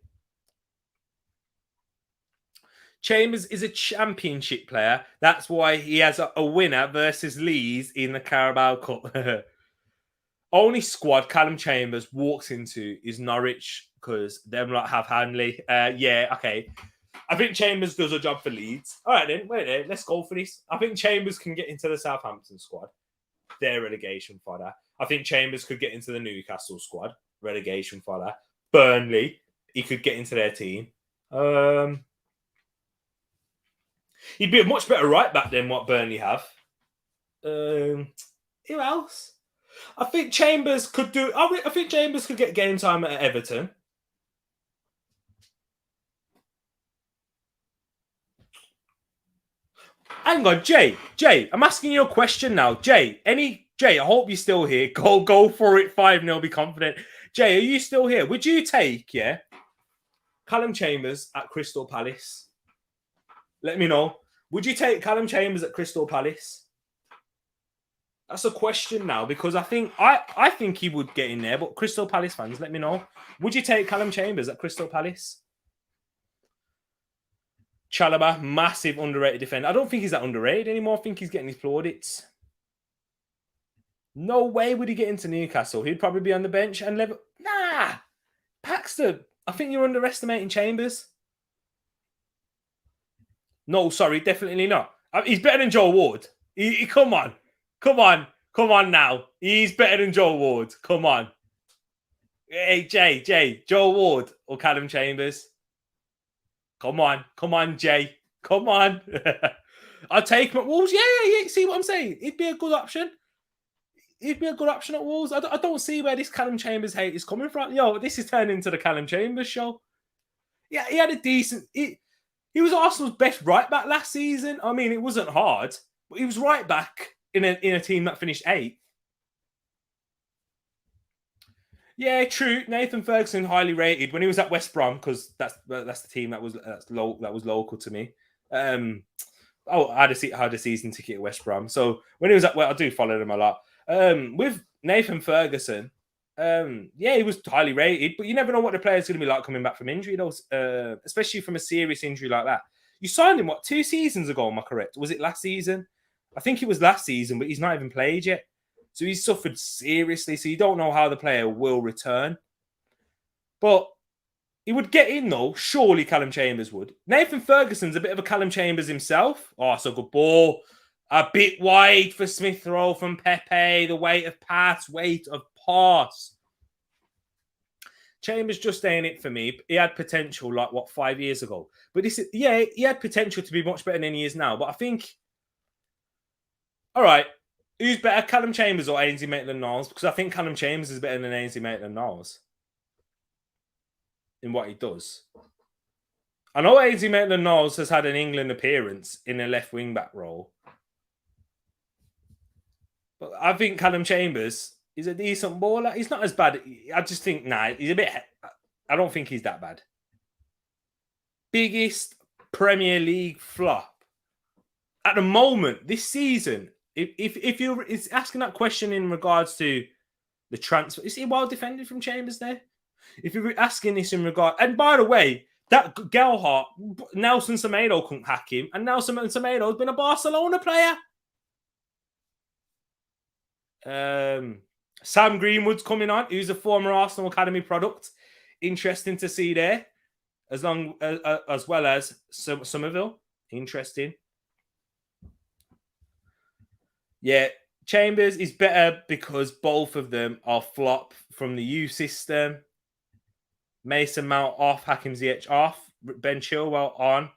Chambers is a championship player. That's why he has a winner versus Leeds in the Carabao Cup. Only squad Callum Chambers walks into is Norwich because them lot have Hanley. Yeah, okay. I think Chambers does a job for Leeds. All right, then. Wait there. Let's go for this. I think Chambers can get into the Southampton squad. Their relegation fodder. I think Chambers could get into the Newcastle squad. Relegation fodder. Burnley. He could get into their team. He'd be a much better right back than what Burnley have. Who else? I think Chambers could do. I think Chambers could get game time at Everton. Hang on, Jay. I'm asking you a question now. Jay, I hope you're still here. Go for it. 5-0. Be confident. Jay, are you still here? Would you take, Callum Chambers at Crystal Palace? Let me know. Would you take Callum Chambers at Crystal Palace? That's a question now because I think he would get in there. But Crystal Palace fans, let me know. Would you take Callum Chambers at Crystal Palace? Chalobah, massive underrated defender. I don't think he's that underrated anymore. I think he's getting his plaudits. No way would he get into Newcastle. He'd probably be on the bench and level. Nah, Paxton. I think you're underestimating Chambers. No, sorry, definitely not. He's better than Joe Ward. Come on now. He's better than Joe Ward. Come on. Hey, Jay, Joe Ward or Callum Chambers? Come on, Jay. Come on. I'll take him at Wolves. Yeah. See what I'm saying? He'd be a good option. He'd be a good option at Wolves. I don't see where this Callum Chambers hate is coming from. This is turning into the Callum Chambers show. Yeah, he had a decent... He was Arsenal's best right back last season. I mean, it wasn't hard, but he was right back in a team that finished 8th. Yeah, true. Nathan Ferguson highly rated when he was at West Brom because that's the team that was local to me. I had a season ticket at West Brom, so when he was at I do follow them a lot. With Nathan Ferguson, he was highly rated, but you never know what the player's going to be like coming back from injury, though, especially from a serious injury like that. You signed him, 2 seasons ago, am I correct? Was it last season? I think it was last season, but he's not even played yet. So he's suffered seriously, so you don't know how the player will return. But he would get in, though. Surely Callum Chambers would. Nathan Ferguson's a bit of a Callum Chambers himself. Oh, it's a good ball. A bit wide for Smith Rowe from Pepe. The weight of pass. Chambers just staying it for me. He had potential 5 years ago. But he had potential to be much better than he is now. But I think, all right, who's better, Callum Chambers or Ainsley Maitland-Niles? Because I think Callum Chambers is better than Ainsley Maitland-Niles in what he does. I know Ainsley Maitland-Niles has had an England appearance in a left wing-back role. But I think Callum Chambers is a decent baller. He's not as bad. I just think, he's a bit... I don't think he's that bad. Biggest Premier League flop. At the moment, this season, if you're asking that question in regards to the transfer, is he well defended from Chambers there? If you're asking this in regard... And by the way, that Gelhardt, Nelson Semedo couldn't hack him, and Nelson Semedo has been a Barcelona player. Sam Greenwood's coming on, who's a former Arsenal Academy product. Interesting to see there, as well as Somerville. Interesting. Yeah, Chambers is better because both of them are flop from the youth system. Mason Mount off, Hakim Ziyech off, Ben Chilwell on,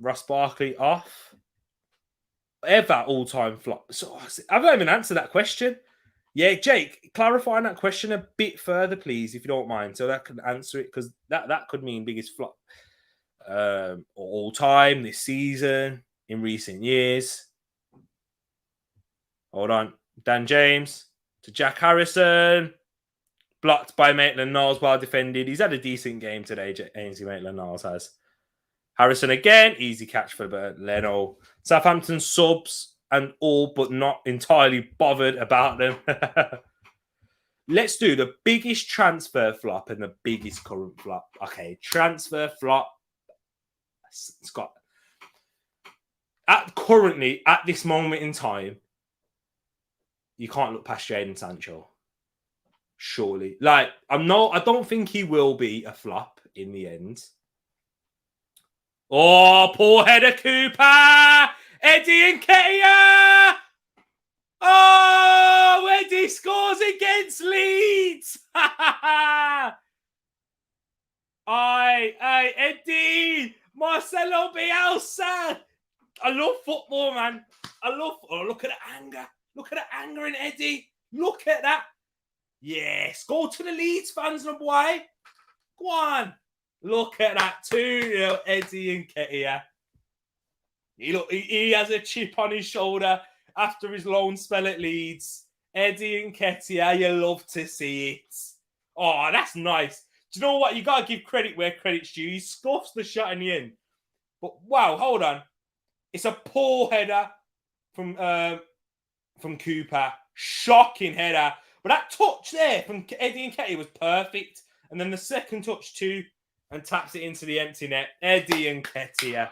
Ross Barkley off. Ever all-time flop. So I've not even answered that question. Yeah, Jake, clarifying that question a bit further, please, if you don't mind, so that can answer it, because that could mean biggest flop all time, this season, in recent years. Hold on. Dan James to Jack Harrison. Blocked by Maitland-Niles, well defended. He's had a decent game today, Ainsley Maitland-Niles has. Harrison again, easy catch for Leno. Southampton subs and all, but not entirely bothered about them. Let's do the biggest transfer flop and the biggest current flop. Okay, transfer flop. Scott. Currently, at this moment in time, you can't look past Jadon Sancho. Surely. I don't think he will be a flop in the end. Oh, poor header, Cooper! Eddie Nketiah! Oh, Eddie scores against Leeds! Aye, Eddie! Marcelo Bielsa! I love football, man. Look at the anger. Look at the anger in Eddie. Look at that. Yes, go to the Leeds fans, my boy. Go on. Look at that 2-0 Eddie Nketiah. He has a chip on his shoulder after his loan spell at Leeds. Eddie Nketiah, you love to see it. Oh, that's nice. Do you know what? You got to give credit where credit's due. He scuffs the shot in the end. But wow, hold on. It's a poor header from Cooper. Shocking header. But that touch there from Eddie Nketiah was perfect. And then the second touch too, and taps it into the empty net. Eddie Nketiah.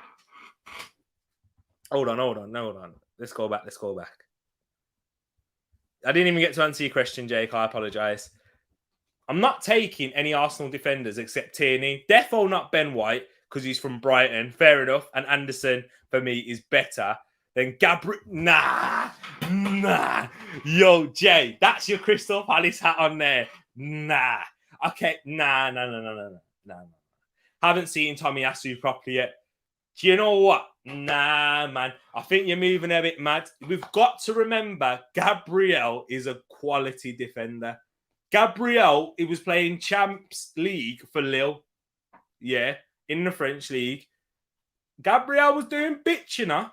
Hold on. Let's go back. I didn't even get to answer your question, Jake. I apologise. I'm not taking any Arsenal defenders except Tierney. Defo not Ben White, because he's from Brighton. Fair enough. And Anderson, for me, is better than Gabriel. Nah. Yo, Jay, that's your Crystal Palace hat on there. Nah. Okay. Nah. Haven't seen Tomiyasu properly yet. Do you know what? Nah, man. I think you're moving a bit mad. We've got to remember Gabriel is a quality defender. Gabriel, he was playing Champs League for Lille. Yeah, in the French League. Gabriel was doing bits, you know.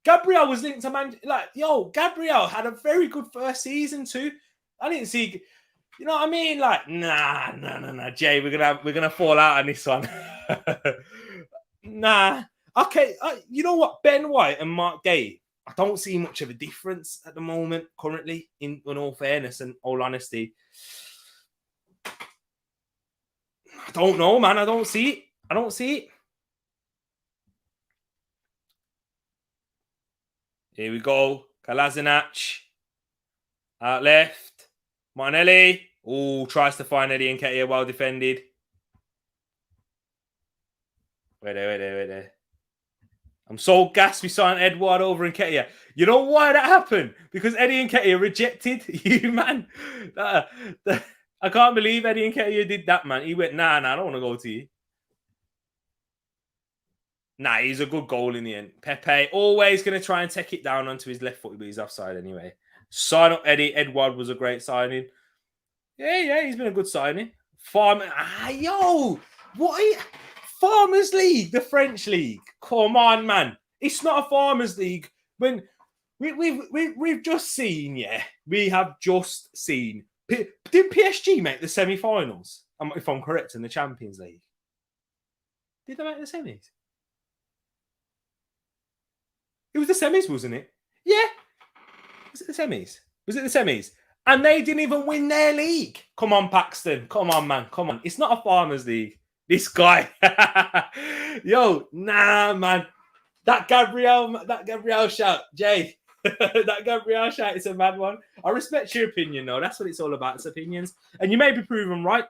Gabriel was linked to Gabriel had a very good first season too. I didn't see, you know what I mean? Nah, Jay, we're gonna fall out on this one. Nah. Okay, you know what? Ben White and Mark Gay, I don't see much of a difference at the moment, currently, in all fairness and all honesty. I don't know, man. I don't see it. Here we go. Kolasinac. Out left. Martinelli. Oh, tries to find Eddie Nketiah, well defended. Wait there. I'm so gassed we signed Edouard over Nketiah. You know why that happened? Because Eddie Nketiah rejected you, man. I can't believe Eddie Nketiah did that, man. He went, nah, I don't want to go to you. Nah, he's a good goal in the end. Pepe always going to try and take it down onto his left foot, but he's offside anyway. Sign up Eddie. Edouard was a great signing. Yeah, he's been a good signing. Farmers League, the French league. Come on, man. It's not a Farmers League. When we've just seen, we have just seen. Did PSG make the semi-finals? If I'm correct, in the Champions League. Did they make the semis? It was the semis, wasn't it? Yeah. Was it the semis? And they didn't even win their league. Come on, Paxton. Come on, man. Come on. It's not a Farmers League. This guy. Yo, nah, man. That Gabriel shout, Jay. That Gabriel shout is a mad one. I respect your opinion, though. That's what it's all about. It's opinions. And you may be proven right.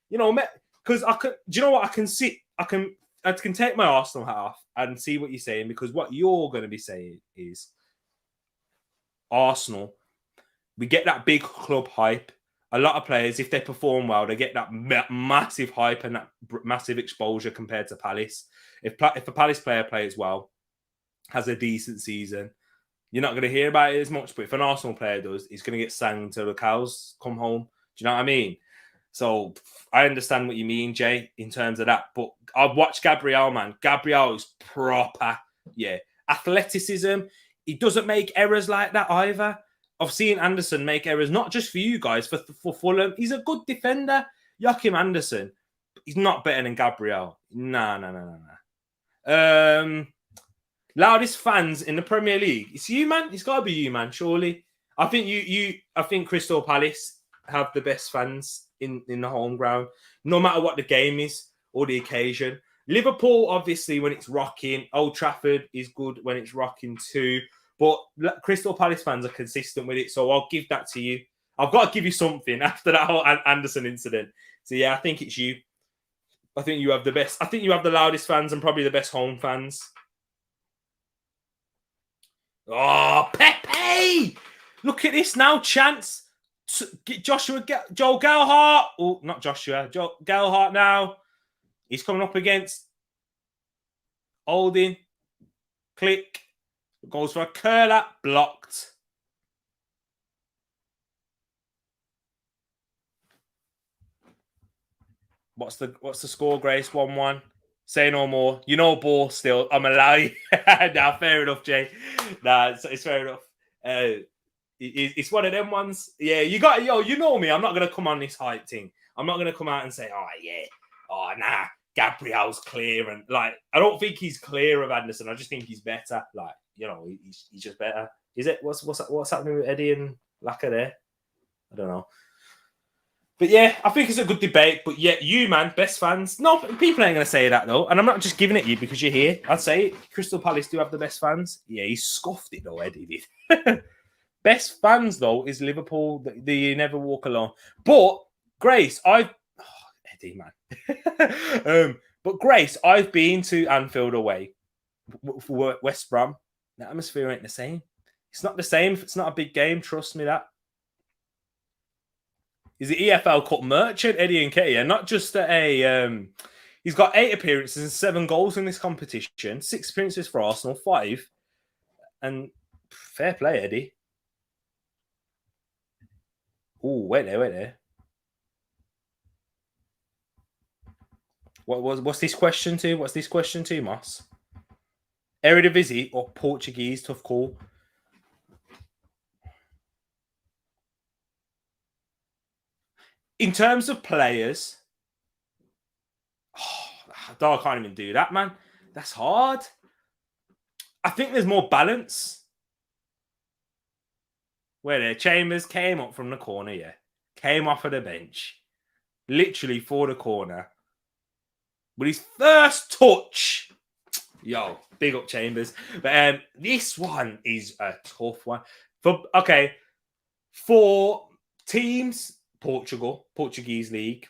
You know, because I can. Do you know what? I can take my Arsenal hat off and see what you're saying, because what you're going to be saying is Arsenal, we get that big club hype. A lot of players, if they perform well, they get that massive hype and that massive exposure compared to Palace. If a Palace player plays well, has a decent season, You're not going to hear about it as much, but if an Arsenal player does, he's going to get sang till the cows come home. Do you know what I mean? So I understand what you mean, Jay, in terms of that. But I've watched Gabriel, man. Gabriel is proper, yeah. Athleticism. He doesn't make errors like that either. I've seen Anderson make errors, not just for you guys, for Fulham. He's a good defender. Joachim Anderson. He's not better than Gabriel. No. Loudest fans in the Premier League. It's you, man. It's got to be you, man. Surely. I think Crystal Palace have the best fans in the home ground, no matter what the game is or the occasion. Liverpool, obviously, when it's rocking. Old Trafford is good when it's rocking too. But Crystal Palace fans are consistent with it, so I'll give that to you. I've got to give you something after that whole Anderson incident. So yeah, I think it's you. I think you have the best. I think you have the loudest fans and probably the best home fans. Oh, Pepe! Look at this now, chance. Joe Gelhardt. Oh, not Joshua. Joe Gelhardt now. He's coming up against Holding. Click. Goes for a curler. Blocked. What's the score, Grace? 1-1. Say no more. You know ball still. I'm allowed. Nah, fair enough, Jay. Nah, it's fair enough. It's one of them ones. Yeah, you know me. I'm not going to come on this hype thing. I'm not going to come out and say, oh, yeah. Oh, nah. Gabriel's clear. And, like, I don't think he's clear of Anderson. I just think he's better. Like, you know, he's just better. Is it? What's happening with Eddie and Laka there? I don't know. But yeah, I think it's a good debate. But yeah, you, man, best fans. No, people ain't going to say that, though. And I'm not just giving it you because you're here. I'd say it. Crystal Palace do have the best fans. Yeah, he scuffed it, though, Eddie did. Best fans, though, is Liverpool. The Never Walk Alone. But, Grace, Eddie, man. But, Grace, I've been to Anfield away for West Brom. The atmosphere ain't the same. It's not the same. It's not a big game. Trust me that. He's the EFL Cup merchant, Eddie Nketiah. Not just he's got 8 appearances and 7 goals in this competition. 6 appearances for Arsenal, 5. And fair play, Eddie. Oh, wait there. What's this question to? What's this question to, Moss? Eredivisie or Portuguese? Tough call. In terms of players, I can't even do that, man. That's hard. I think there's more balance. Where there, Chambers came up from the corner, yeah. Came off of the bench. Literally for the corner. With his first touch. Yo, big up Chambers. But this one is a tough one. For teams, Portuguese League.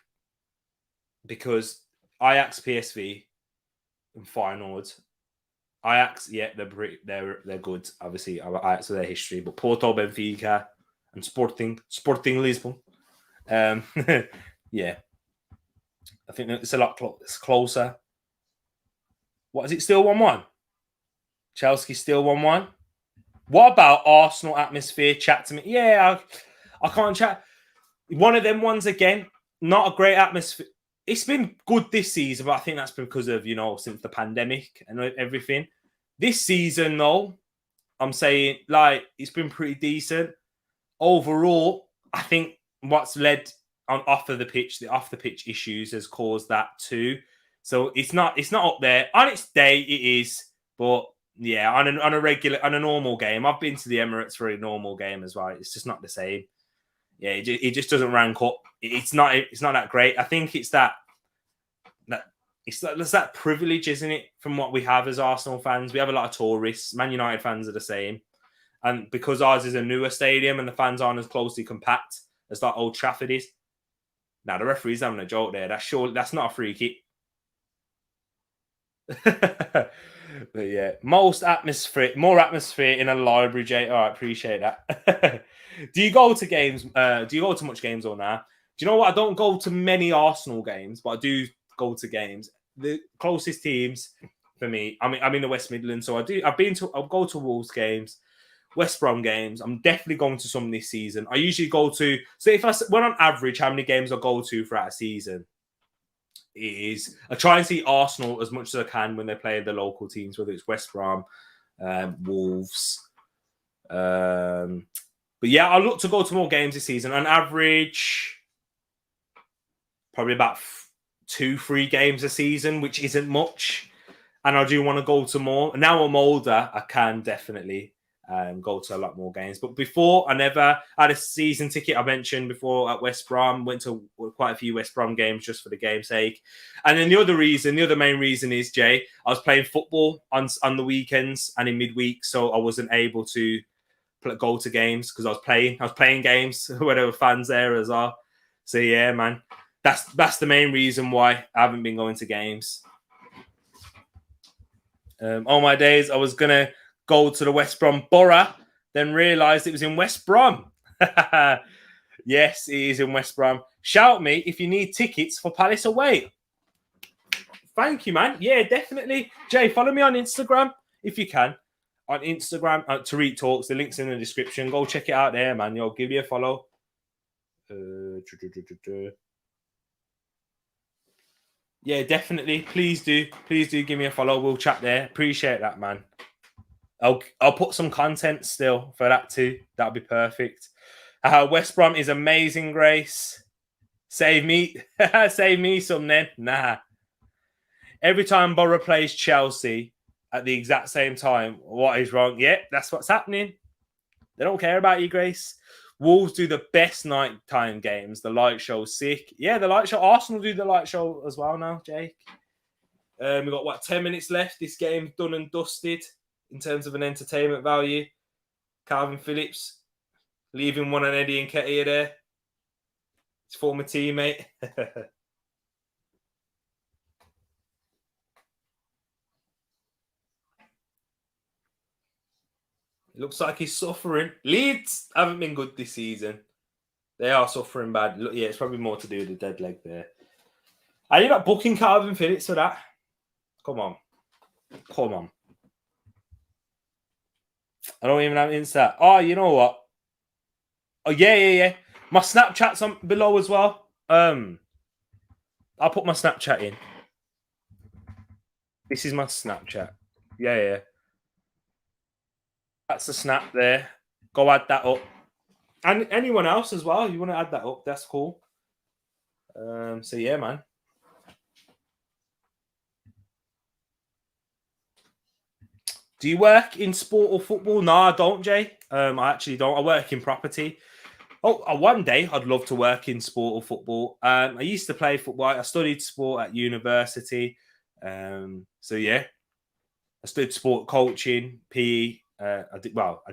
Because Ajax, PSV, and Feyenoord. Ajax, yeah, they're good. Obviously, Ajax with their history, but Porto, Benfica, and Sporting Lisbon. Yeah, I think it's a lot closer. What is it? Still 1-1. Chelsea still 1-1. What about Arsenal atmosphere? Chat to me. Yeah, I can't chat. One of them ones again. Not a great atmosphere. It's been good this season, but I think that's because of, since the pandemic and everything. This season, though, I'm saying, like, it's been pretty decent. Overall, I think what's led off the pitch issues has caused that too. So it's not up there. On its day, it is. But yeah, on a normal game, I've been to the Emirates for a normal game as well. It's just not the same. Yeah, it just doesn't rank up. It's not that great. I think it's that privilege, isn't it, from what we have as Arsenal fans? We have a lot of tourists. Man United fans are the same. And because ours is a newer stadium and the fans aren't as closely compact as that Old Trafford is. Now, the referee's having a joke there. That's not a free kick. But yeah, more atmosphere in a library, Jay. All right, appreciate that. Do you go to games? Do you go to much games or not? Do you know what? I don't go to many Arsenal games, but I do go to games. The closest teams for me, I'm in the West Midlands, so I'll go to Wolves games. West Brom games. I'm definitely going to some this season. I usually go to, so if I went on average, how many games I go to throughout a season is I try and see Arsenal as much as I can when they play the local teams, whether it's West Brom, Wolves. But yeah, I look to go to more games this season. On average, probably about 2-3 games a season, which isn't much. And I do want to go to more. Now I'm older, I can definitely go to a lot more games. But before, I never had a season ticket. I mentioned before at West Brom, went to quite a few West Brom games just for the game's sake. And then the other main reason is, Jay, I was playing football on the weekends and in midweek, so I wasn't able to go to games because I was playing games where there were fans there as well. So yeah, man, that's the main reason why I haven't been going to games. All my days, I was gonna go to the West Brom Borough, then realised it was in West Brom. Yes, it is in West Brom. Shout me if you need tickets for Palace away. Thank you, man. Yeah, definitely. Jay, follow me on Instagram if you can. On Instagram at Tereak Talks. The link's in the description. Go check it out there, man. Yo, give me a follow. Yeah, definitely. Please do give me a follow. We'll chat there. Appreciate that, man. I'll put some content still for that too. That'll be perfect. West Brom is amazing, Grace. Save me some then. Nah. Every time Borough plays Chelsea at the exact same time, what is wrong? Yeah, that's what's happening. They don't care about you, Grace. Wolves do the best nighttime games. The light show's sick. Yeah, the light show. Arsenal do the light show as well now, Jake. We've got, 10 minutes left. This game's done and dusted in terms of an entertainment value. Calvin Phillips leaving one on Eddie Nketiah there. His former teammate. It looks like he's suffering. Leeds haven't been good this season. They are suffering bad. Look, yeah, it's probably more to do with the dead leg there. Are you not booking Calvin Phillips for that? Come on. I don't even have Insta. Oh, you know what? Oh, yeah. My Snapchat's on below as well. I'll put my Snapchat in. This is my Snapchat. Yeah. That's the snap there. Go add that up. And anyone else as well, you want to add that up, that's cool. So yeah, man. Do you work in sport or football? No, I don't, Jay. I actually don't. I work in property. One day I'd love to work in sport or football. I used to play football. I studied sport at university. So yeah, I studied sport coaching, PE. I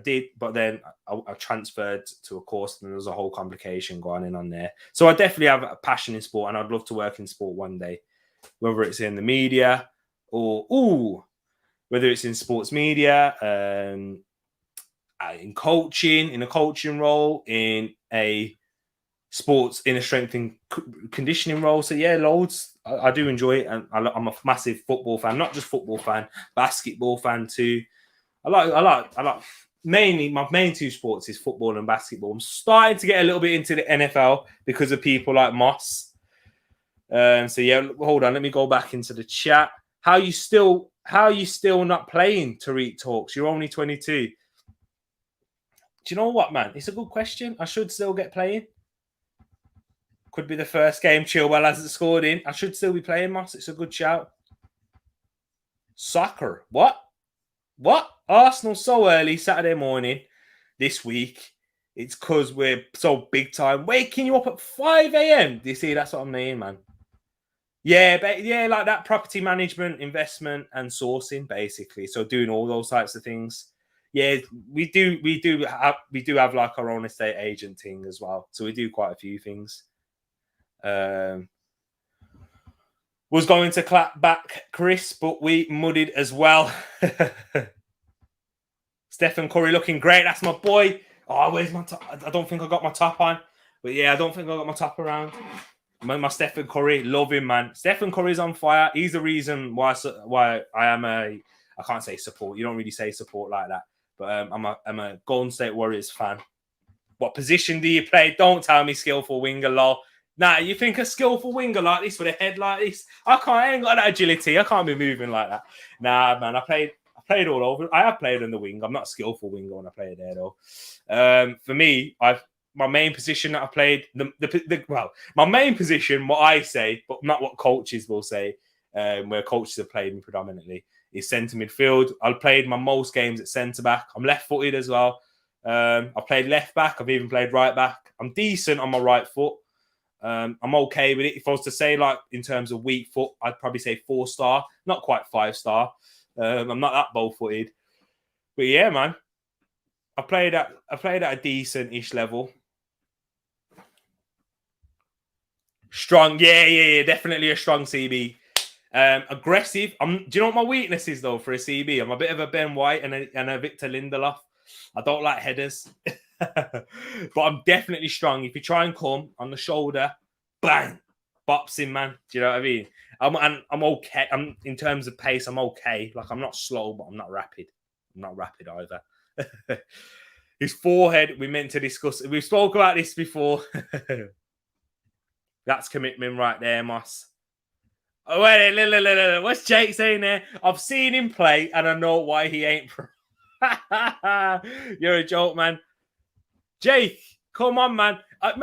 did, but then I transferred to a course and there was a whole complication going on there. So I definitely have a passion in sport and I'd love to work in sport one day, whether it's in the media or whether it's in sports media, in coaching, in a coaching role, in a strength and conditioning role. So yeah, loads. I do enjoy it, and I'm a massive football fan. Not just football fan, basketball fan too. I like mainly my main two sports is football and basketball. I'm starting to get a little bit into the NFL because of people like Moss. So yeah, hold on, let me go back into the chat. How are you still not playing Tereak Talks? You're only 22. Do you know what, man? It's a good question. I should still get playing. Could be the first game Chilwell hasn't scored in. I should still be playing, Moss. It's a good shout. Soccer. What? Arsenal so early Saturday morning this week. It's because we're so big time. Waking you up at 5 a.m. Do you see? That's what I mean, man. Yeah, like that property management, investment, and sourcing, basically. So doing all those types of things. Yeah, we do have like our own estate agent thing as well. So we do quite a few things. Was going to clap back, Chris, but we muddied as well. Stephen Curry looking great. That's my boy. Oh, where's my top? I don't think I got my top on. But yeah, I don't think I got my top around. My Stephen Curry, love him, man. Stephen Curry's on fire. He's the reason why I am I can't say support. You don't really say support like that. But I'm a Golden State Warriors fan. What position do you play? Don't tell me skillful winger, lol. Nah, you think a skillful winger like this with a head like this? I ain't got that agility. I can't be moving like that. Nah, man, I played all over. I have played on the wing. I'm not a skillful winger when I play there, though. For me, my main position that I played, my main position, what I say, but not what coaches will say, where coaches have played me predominantly, is centre midfield. I played my most games at centre back. I'm left-footed as well. I played left back. I've even played right back. I'm decent on my right foot. I'm okay with it. If I was to say, like, in terms of weak foot, I'd probably say 4-star, not quite 5-star. I'm not that bow-footed, but yeah, man, I played at a decent-ish level. Strong, yeah, definitely a strong CB. Aggressive. Do you know what my weakness is though for a CB? I'm a bit of a Ben White and a Victor Lindelof. I don't like headers, but I'm definitely strong. If you try and come on the shoulder, bang, bops in, man. Do you know what I mean? I'm okay. I'm in terms of pace, I'm okay. Like, I'm not slow, but I'm not rapid. I'm not rapid either. His forehead, we meant to discuss. We've spoke about this before. That's commitment right there, Moss. Oh, wait, what's Jake saying there? I've seen him play, and I know why he ain't pro. You're a joke, man. Jake, come on, man.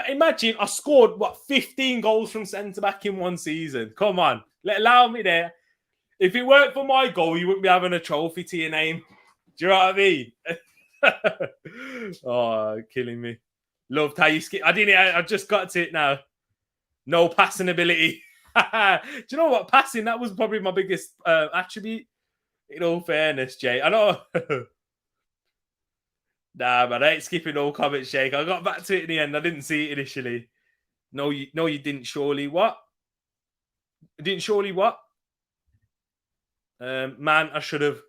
Imagine I scored, 15 goals from centre-back in one season. Come on. Allow me there. If it weren't for my goal, you wouldn't be having a trophy to your name. Do you know what I mean? Oh, killing me. Loved how you skip. I just got to it now. No passing ability. Do you know what? Passing, that was probably my biggest attribute. In all fairness, Jay. I know. Nah, man, I ain't skipping all comments, Jake. I got back to it in the end. I didn't see it initially. No, you didn't. Surely what? Didn't surely what? Man, I should have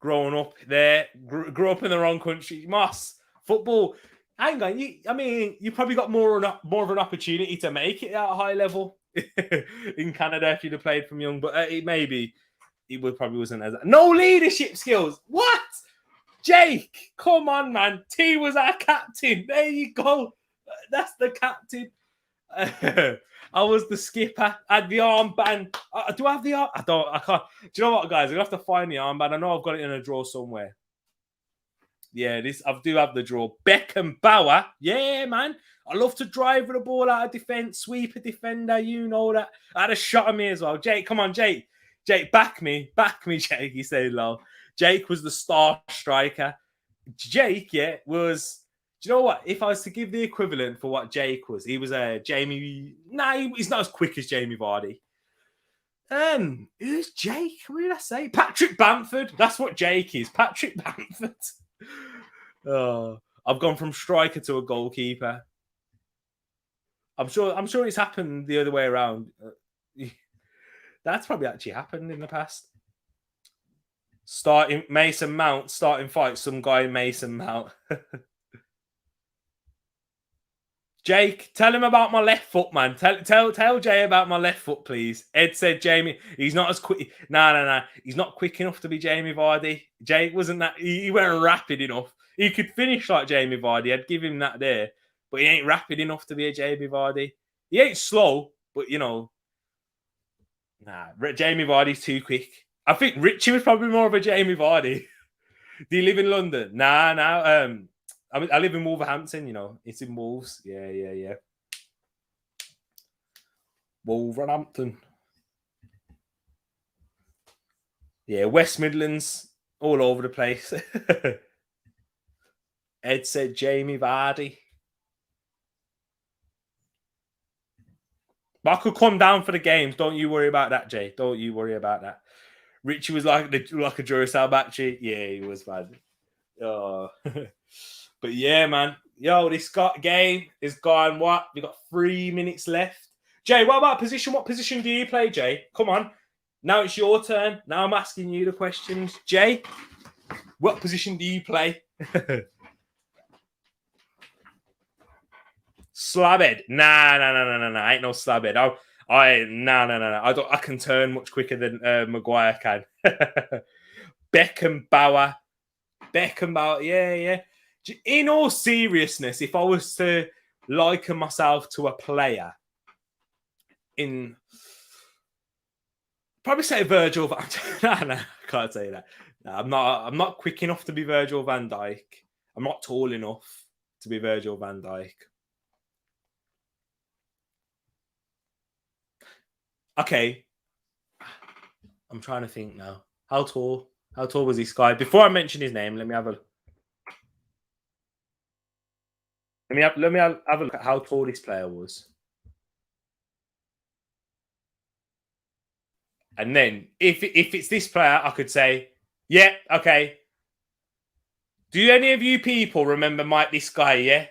grown up there. Grew up in the wrong country. Moss, football. Hang on. You probably got more of an opportunity to make it at a high level in Canada if you'd have played from young. But it probably wasn't as... No leadership skills. What? Jake, come on, man. T was our captain. There you go. That's the captain. I was the skipper. I had the armband. Do I have the arm? I can't. Do you know what, guys? I'm going to have to find the armband. I know I've got it in a drawer somewhere. Yeah, I do have the drawer. Beckenbauer. Yeah, man. I love to drive with the ball out of defence, sweep a defender. You know that. I had a shot at me as well. Jake, come on, Jake. Jake, back me, Jake. He said, lol. Jake was the star striker. Jake, was... Do you know what? If I was to give the equivalent for what Jake was, he was a Jamie... Nah, he's not as quick as Jamie Vardy. Who's Jake? What did I say? Patrick Bamford. That's what Jake is. Patrick Bamford. Oh, I've gone from striker to a goalkeeper. I'm sure it's happened the other way around. That's probably actually happened in the past. Starting Mason Mount, starting fight, some guy Mason Mount. Jake, tell him about my left foot, man. Tell Jay about my left foot, please. Ed said Jamie, he's not as quick. Nah. He's not quick enough to be Jamie Vardy. Jake wasn't that. He weren't rapid enough. He could finish like Jamie Vardy. I'd give him that there. But he ain't rapid enough to be a Jamie Vardy. He ain't slow, but nah. Jamie Vardy's too quick. I think Richie was probably more of a Jamie Vardy. Do you live in London? Nah. I live in Wolverhampton, It's in Wolves. Yeah. Wolverhampton. Yeah, West Midlands, all over the place. Ed said Jamie Vardy. But I could come down for the games. Don't you worry about that, Jay. Don't you worry about that. Richie was like a Duracell battery. Yeah, he was, man. Oh. But yeah, man. Yo, this game is gone. What? We got 3 minutes left. Jay, what about position? What position do you play, Jay? Come on. Now it's your turn. Now I'm asking you the questions. Jay, what position do you play? Slabhead. Nah. I ain't no slabhead. No. I can turn much quicker than Maguire can. Beckenbauer. Beckenbauer, yeah. In all seriousness, if I was to liken myself to a player, probably say Virgil van Dijk. No, I can't say that. No, I'm not quick enough to be Virgil van Dijk. I'm not tall enough to be Virgil van Dijk. Okay. I'm trying to think now. How tall was this guy? Before I mention his name, let me have a look at how tall this player was. And then if it's this player, I could say, yeah, okay. Do any of you people remember this guy, yeah?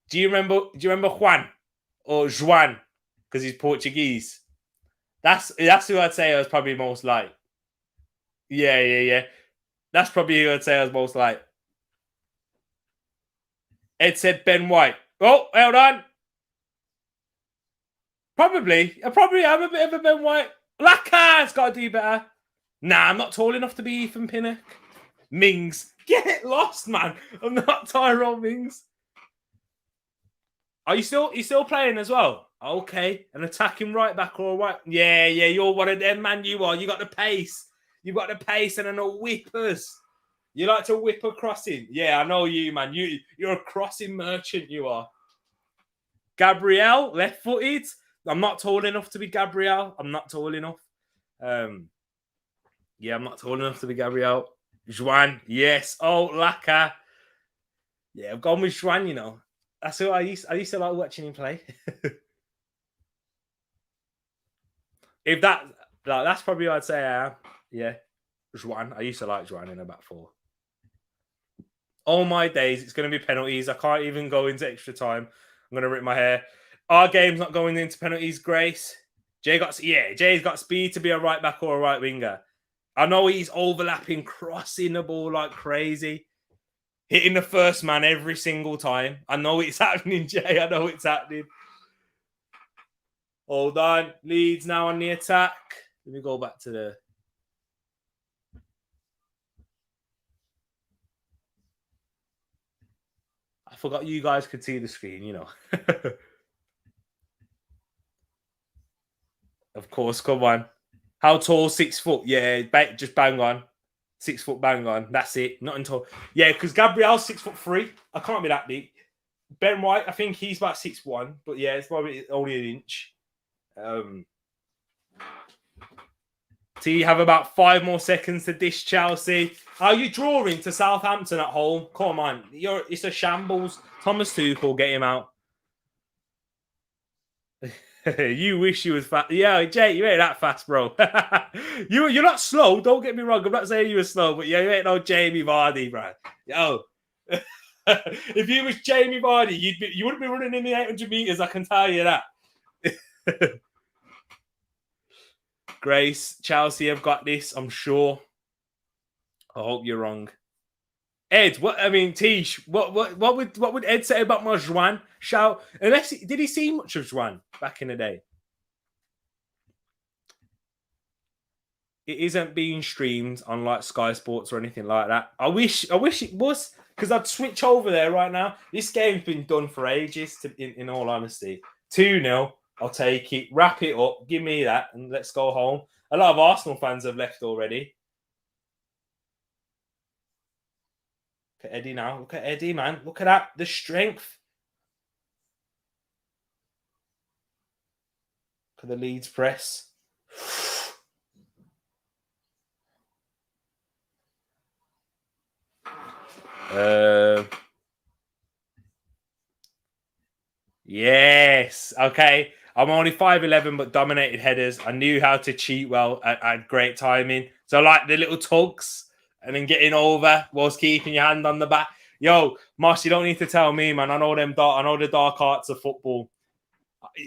Do you remember Juan or Juan? Because he's Portuguese. That's who I'd say I was probably most like. Yeah. That's probably who I'd say I was most like. Ed said Ben White. Oh, hold on. Probably. I probably am a bit of a Ben White. Lacaz's got to do better. Nah, I'm not tall enough to be Ethan Pinnock. Mings. Get lost, man. I'm not Tyrone Mings. Are you still playing as well? Okay. An attacking right back or right. Yeah, you're one of them, man. You are. You got the pace. You've got the pace and the whippers. You like to whip a crossing. Yeah, I know you, man. You're a crossing merchant, you are. Gabriel, left-footed. I'm not tall enough to be Gabriel. I'm not tall enough. Yeah, I'm not tall enough to be Gabriel. Juan, yes. Oh, Laka. Yeah, I've gone with Juan, you know. That's who I used to like watching him play. If that's probably what I'd say I am. Yeah. Juan. I used to like Juan in a back four. All my days, it's going to be penalties. I can't even go into extra time. I'm going to rip my hair. Our game's not going into penalties, Grace. Jay's got speed to be a right back or a right winger. I know he's overlapping, crossing the ball like crazy. Hitting the first man every single time. I know it's happening, Jay. I know it's happening. Hold on. Leeds now on the attack. Let me go back to the... I forgot you guys could see the screen, you know. Of course, come on. How tall? 6 foot. Yeah, just bang on. 6 foot, bang on. That's it. Not until... Yeah, because Gabriel's 6'3". I can't be that big. Ben White, I think he's about 6'1". But yeah, it's probably only an inch. So you have about 5 more seconds to dish Chelsea. Are you drawing to Southampton at home? Come on. It's a shambles. Thomas Tuchel, get him out. You wish you was fast. Yeah, Jay, you ain't that fast, bro. You're not slow. Don't get me wrong. I'm not saying you were slow, but yeah, you ain't no Jamie Vardy, bro. Yo. If you was Jamie Vardy, you wouldn't be running in the 800 meters. I can tell you that. Grace, Chelsea have got this, I'm sure. I hope you're wrong. Ed, Tish, what would Ed say about my Juan? Did he see much of Juan back in the day? It isn't being streamed on like Sky Sports or anything like that. I wish it was, because I'd switch over there right now. This game's been done for ages, in all honesty. 2-0. I'll take it. Wrap it up. Give me that, and let's go home. A lot of Arsenal fans have left already. Look at Eddie now. Look at Eddie, man. Look at that. The strength. Look at the Leeds press. Yes. Okay. I'm only 5'11", but dominated headers. I knew how to cheat well. I had great timing. So like the little tugs and then getting over whilst keeping your hand on the back. Yo, Moss, you don't need to tell me, man. I know the dark arts of football.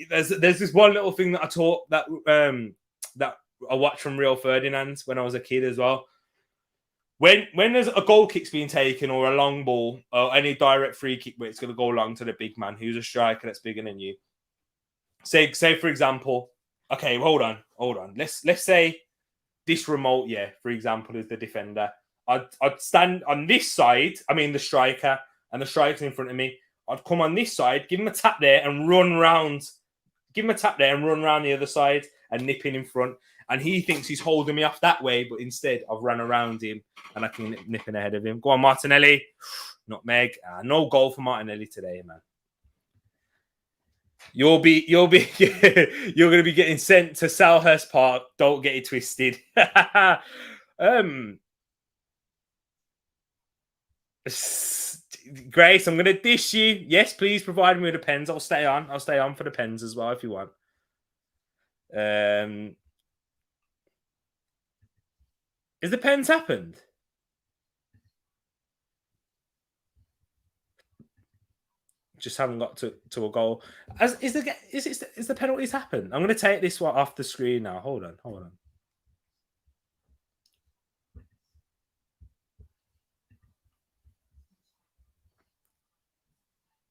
There's this one little thing that I taught that I watched from Rio Ferdinand when I was a kid as well. When there's a goal kick's being taken or a long ball or any direct free kick where it's going to go long to the big man who's a striker that's bigger than you. Say for example, okay, hold on. Let's say this remote, for example, is the defender. I'd stand on this side. I mean, the striker, and the striker's in front of me. I'd come on this side, give him a tap there, and run round. Give him a tap there and run around the other side and nip in front. And he thinks he's holding me off that way, but instead I've run around him and I can nip in ahead of him. Go on, Martinelli. Nutmeg. No goal for Martinelli today, man. You're gonna be getting sent to Selhurst Park. Don't get it twisted. Grace, I'm gonna dish you. Yes, please provide me with the pens. I'll stay on for the pens as well if you want. Is the pens happened? Just haven't got to a goal. Is the penalties happened? I'm going to take this one off the screen now. Hold on.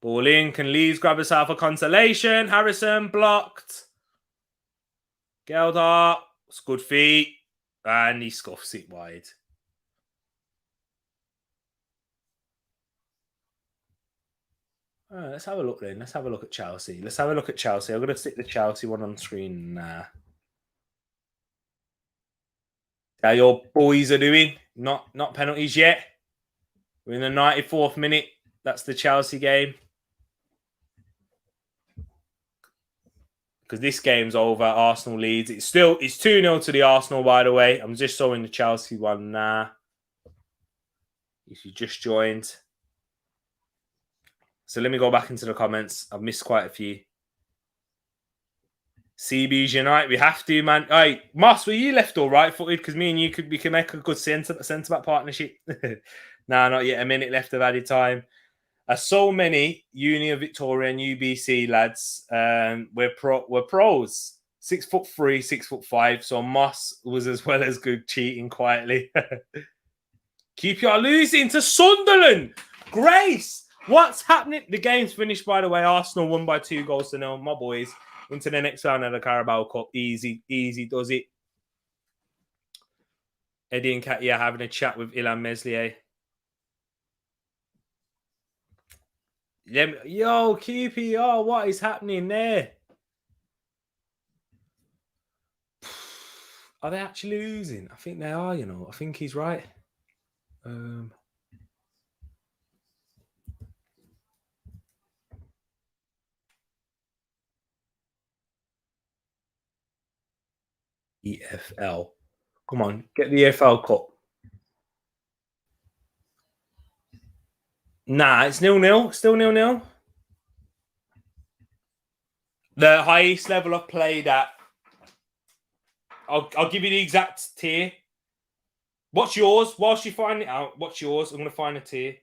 Ball in. Can Leeds grab herself a consolation? Harrison blocked. Geldart. It's good feet. And he scuffs it wide. Let's have a look then. Let's have a look at Chelsea. I'm going to stick the Chelsea one on screen now. How your boys are doing. Not penalties yet. We're in the 94th minute. That's the Chelsea game. Because this game's over. Arsenal leads. It's 2-0 to the Arsenal, by the way. I'm just showing the Chelsea one now. If you just joined. So let me go back into the comments. I've missed quite a few. CB's Unite. We have to, man. Hey, Moss, were you left all right-footed? Because me and you we can make a good centre-back partnership. Nah, not yet. A minute left of added time. So many Uni of Victoria and UBC lads. We're pros. 6'3", 6'5". So Moss was as well as good cheating quietly. QPR losing to Sunderland. Grace. What's happening? The game's finished, by the way. Arsenal won by 2-0. My boys into the next round of the Carabao Cup. Easy does it. Eddie and Katia having a chat with Ilan Meslier. Yo, QPR, what is happening there? Are they actually losing? I think they are, I think he's right. EFL. Come on, get the EFL Cup. Nah, it's 0-0. Still 0-0. The highest level I've played at. I'll give you the exact tier. What's yours? Whilst you find it out, what's yours? I'm going to find a tier.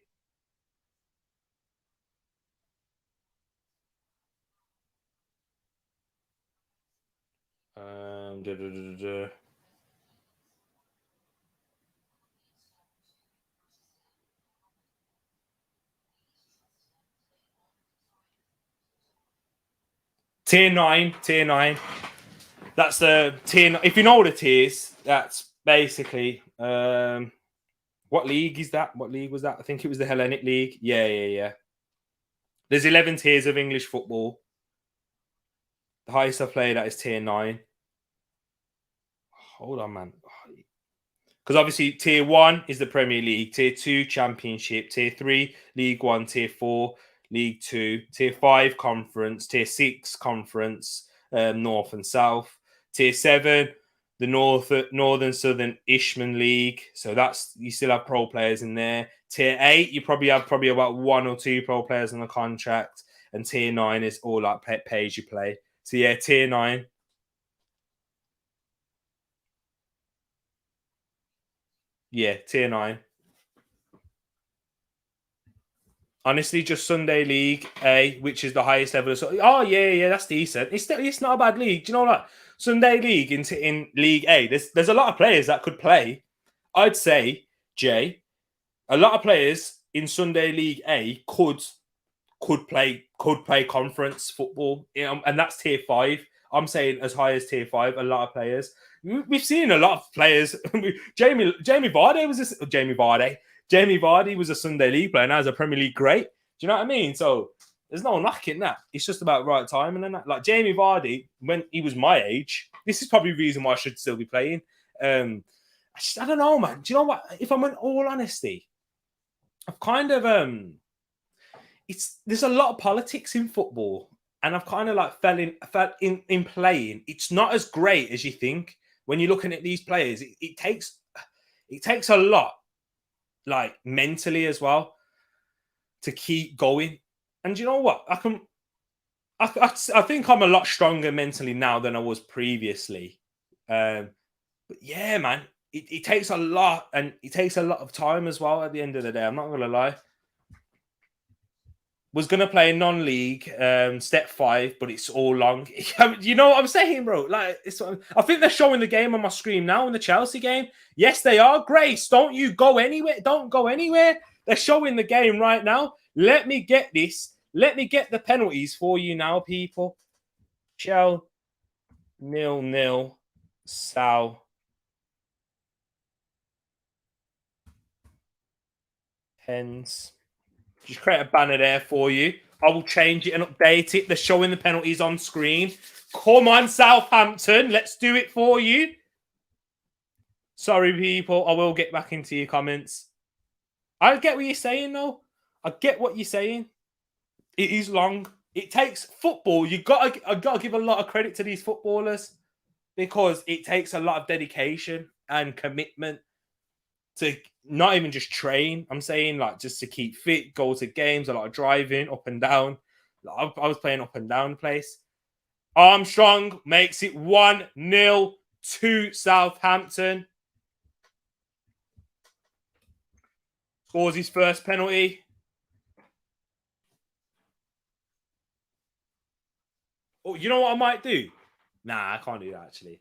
Tier 9. That's the tier. If you know the tiers, that's basically what league is that? What league was that? I think it was the Hellenic League. Yeah. There's 11 tiers of English football. The highest I've played at is tier 9. Hold on, man. Because obviously tier 1 is the Premier League, tier 2 Championship, tier 3 League 1, tier 4 League 2, tier 5 Conference, tier 6 Conference, North and South, tier 7 the Northern Southern Ishman League. So that's, you still have pro players in there. Tier 8 you probably have about 1 or 2 pro players on the contract, and tier 9 is all like pay as you play. So yeah, tier 9. Yeah, tier 9. Honestly, just Sunday League A, which is the highest level. Oh yeah, that's decent. It's not a bad league. Do you know what? Sunday League in League A, there's a lot of players that could play. I'd say, Jay, a lot of players in Sunday League A could play conference football, and that's tier 5. I'm saying as high as tier 5. A lot of players. We've seen a lot of players. Jamie Vardy was Jamie Vardy was a Sunday League player. Now he's a Premier League great. Do you know what I mean? So there's no knocking that. It's just about right timing and that. Like Jamie Vardy, when he was my age, this is probably the reason why I should still be playing. I don't know, man. Do you know what? If I'm in all honesty, I've kind of there's a lot of politics in football, and I've kind of like fell in playing. It's not as great as you think when you're looking at these players. It takes a lot, like mentally as well, to keep going. And you know what? I think I'm a lot stronger mentally now than I was previously. But yeah, man, it takes a lot, and it takes a lot of time as well. At the end of the day, I'm not gonna lie. Was gonna play non-league, step 5, but it's all long. You know what I'm saying, bro? Like, I think they're showing the game on my screen now in the Chelsea game. Yes, they are. Grace, don't you go anywhere. Don't go anywhere. They're showing the game right now. Let me get this. Let me get the penalties for you now, people. Shell 0-0. Sal. Hens. Just create a banner there for you. I will change it and update it. They're showing the penalties on screen. Come on, Southampton. Let's do it for you. Sorry, people. I will get back into your comments. I get what you're saying, though. I get what you're saying. It is long. It takes football. I gotta give a lot of credit to these footballers, because it takes a lot of dedication and commitment to not even just train. I'm saying, like, just to keep fit, go to games, a lot of driving up and down. I was playing up and down the place. Armstrong makes it 1-0 to Southampton. Scores his first penalty. Oh, you know what I might do? Nah, I can't do that, actually.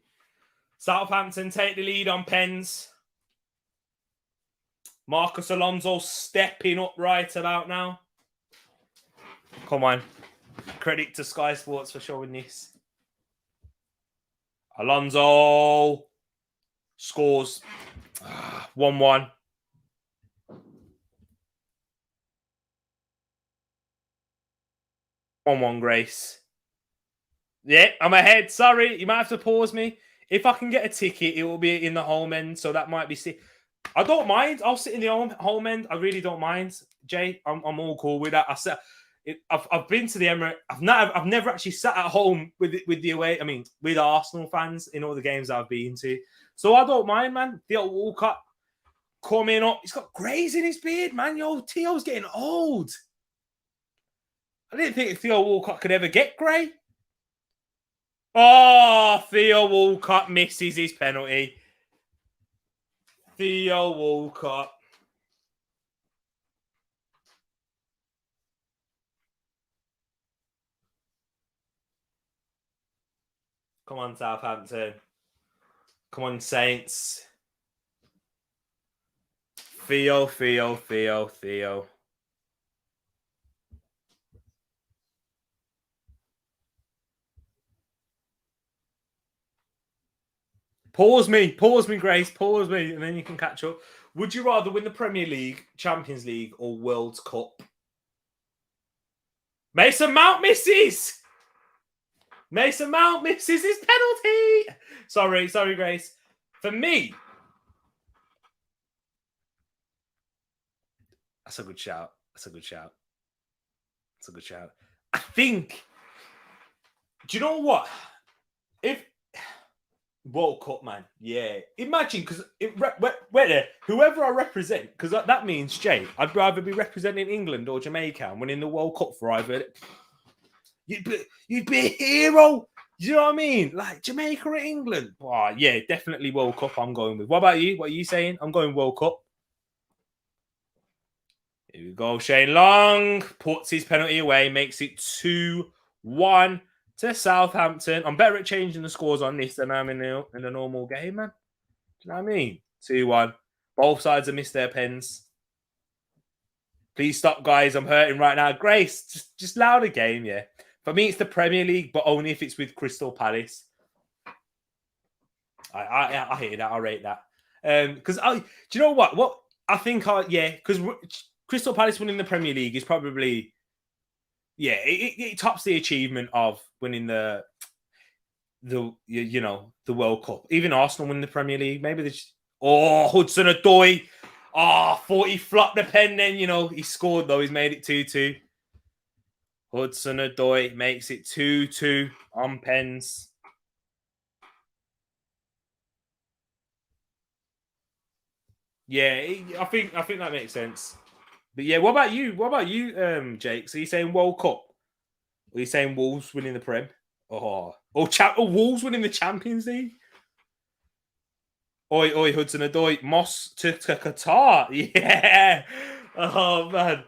Southampton take the lead on pens. Marcus Alonso stepping up right about now. Come on. Credit to Sky Sports for showing this. Alonso scores 1-1. 1-1, Grace. Yeah, I'm ahead. Sorry, you might have to pause me. If I can get a ticket, it will be in the home end, so that might be... I don't mind. I'll sit in the home end. I really don't mind, Jay. I'm all cool with that. I've been to the Emirates. I've never actually sat at home with the away. I mean, with Arsenal fans in all the games I've been to. So I don't mind, man. Theo Walcott coming up. He's got greys in his beard, man. Yo, Theo's getting old. I didn't think Theo Walcott could ever get grey. Oh, Theo Walcott misses his penalty. Theo Walcott. Come on, Southampton. Come on, Saints. Theo. Pause me, Grace. Pause me, and then you can catch up. Would you rather win the Premier League, Champions League, or World Cup? Mason Mount misses. Mason Mount misses his penalty. Sorry, Grace. For me, that's a good shout. I think. Do you know what? If World Cup, man. Yeah. Imagine, because whoever I represent, because that means, Jay, I'd rather be representing England or Jamaica and winning the World Cup for either. You'd be a hero. You know what I mean? Like Jamaica or England. Oh, yeah, definitely World Cup I'm going with. What about you? What are you saying? I'm going World Cup. Here we go. Shane Long puts his penalty away, makes it 2-1 to Southampton. I'm better at changing the scores on this than I'm in a normal game, man. Do you know what I mean? 2-1. Both sides have missed their pens. Please stop, guys. I'm hurting right now. Grace, just louder game, yeah. For me, it's the Premier League, but only if it's with Crystal Palace. I hear that. I rate that. Because do you know what? What I think, because Crystal Palace winning the Premier League is probably, it tops the achievement of winning the World Cup. Even Arsenal win the Premier League. Maybe Hudson-Odoi. Thought he flopped the pen then, he scored though. He's made it 2-2. Hudson-Odoi makes it 2-2 on pens. Yeah, I think that makes sense. But yeah, what about you? Jake? So you saying World Cup? Or are you saying Wolves winning the Prem? Wolves winning the Champions League? Oi, Hudson-Odoi. Moss to Qatar. Yeah. Oh, man.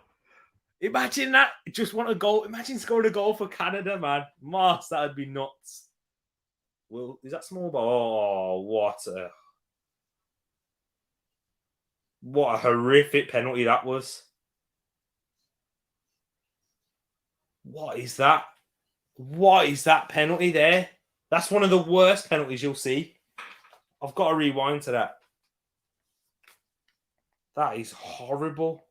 Imagine that. Just want a goal. Imagine scoring a goal for Canada, man. Moss, that would be nuts. Well, is that small ball? Oh, what a horrific penalty that was. What is that? What is that penalty there? That's one of the worst penalties you'll see. I've got to rewind to that. That is horrible.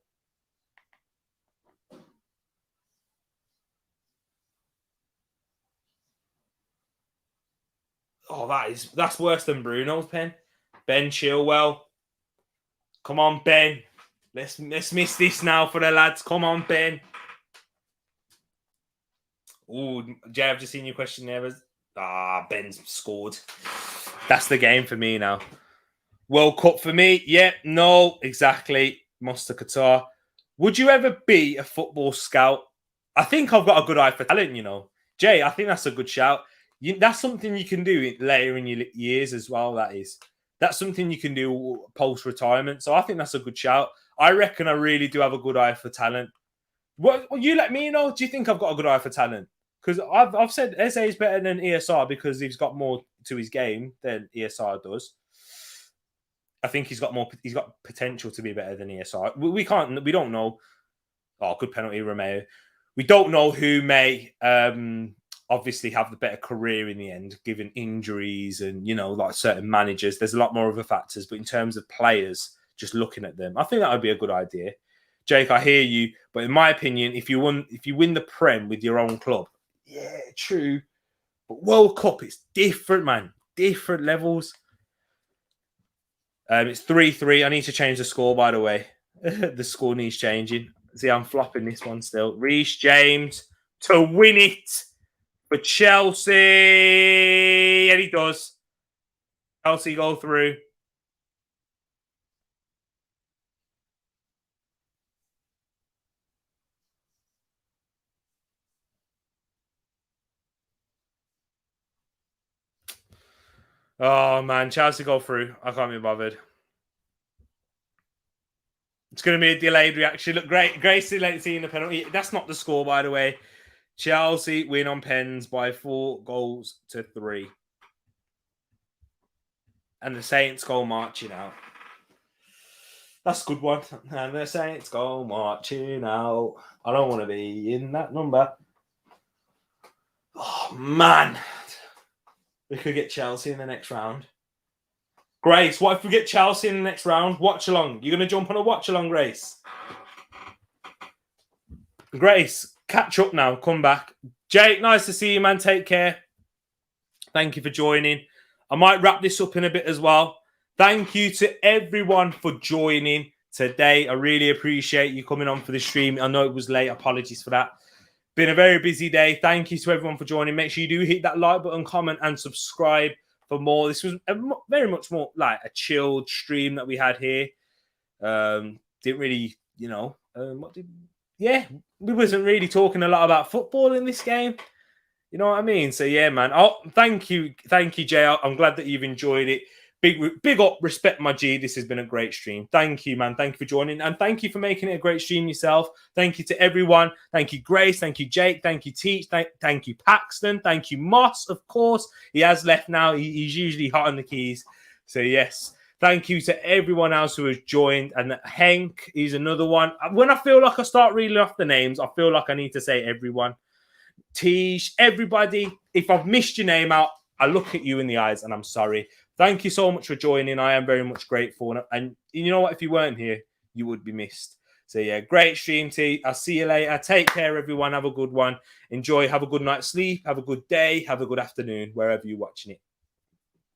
Oh, that's worse than Bruno's pen. Ben Chilwell. Come on, Ben. Let's miss this now for the lads. Come on, Ben. Oh, Jay, I've just seen your question there. Ben's scored. That's the game for me now. World Cup for me? Yeah, no, exactly. Must to Qatar. Would you ever be a football scout? I think I've got a good eye for talent, Jay, I think that's a good shout. That's something you can do later in your years as well, That's something you can do post-retirement. So I think that's a good shout. I reckon I really do have a good eye for talent. Well, you let me know. Do you think I've got a good eye for talent? Because I've said SA is better than ESR because he's got more to his game than ESR does. I think he's got potential to be better than ESR. We don't know. Oh, good penalty, Romeo. We don't know who may obviously have the better career in the end, given injuries and, like certain managers. There's a lot more other factors. But in terms of players, just looking at them, I think that would be a good idea. Jake, I hear you. But in my opinion, if you win the Prem with your own club, yeah, true. But World Cup, it's different, man. Different levels. It's 3-3. I need to change the score, by the way. The score needs changing. See, I'm flopping this one still. Reece James to win it for Chelsea. And he does. Chelsea go through. Oh, man. Chelsea go through. I can't be bothered. It's going to be a delayed reaction. Look, Grace seeing the penalty. That's not the score, by the way. Chelsea win on pens by 4-3. And the Saints go marching out. That's a good one. And the Saints go marching out. I don't want to be in that number. Oh, man. We could get Chelsea in the next round. Grace, what if we get Chelsea in the next round? Watch along. You're going to jump on a watch along, Grace? Grace, catch up now. Come back. Jake, nice to see you, man. Take care. Thank you for joining. I might wrap this up in a bit as well. Thank you to everyone for joining today. I really appreciate you coming on for the stream. I know it was late. Apologies for that. Been a very busy day. Thank you to everyone for joining. Make sure you do hit that like button, comment, and subscribe for more. This was very much more like a chilled stream that we had here. Didn't really, we wasn't really talking a lot about football in this game. You know what I mean? So yeah, man. Oh, thank you, Jay. I'm glad that you've enjoyed it. Big up, respect my G. This has been a great stream. Thank you, man. Thank you for joining. And thank you for making it a great stream yourself. Thank you to everyone. Thank you, Grace. Thank you, Jake. Thank you, Teach. Thank you, Paxton. Thank you, Moss, of course. He has left now. He's usually hot on the keys. So, yes. Thank you to everyone else who has joined. And Henk is another one. When I feel like I start reading off the names, I feel like I need to say everyone. Tish, everybody. If I've missed your name out, I look at you in the eyes and I'm sorry. Thank you so much for joining. I am very much grateful. And you know what? If you weren't here, you would be missed. So yeah, great stream, T. I'll see you later. Take care, everyone. Have a good one. Enjoy. Have a good night's sleep. Have a good day. Have a good afternoon, wherever you're watching it.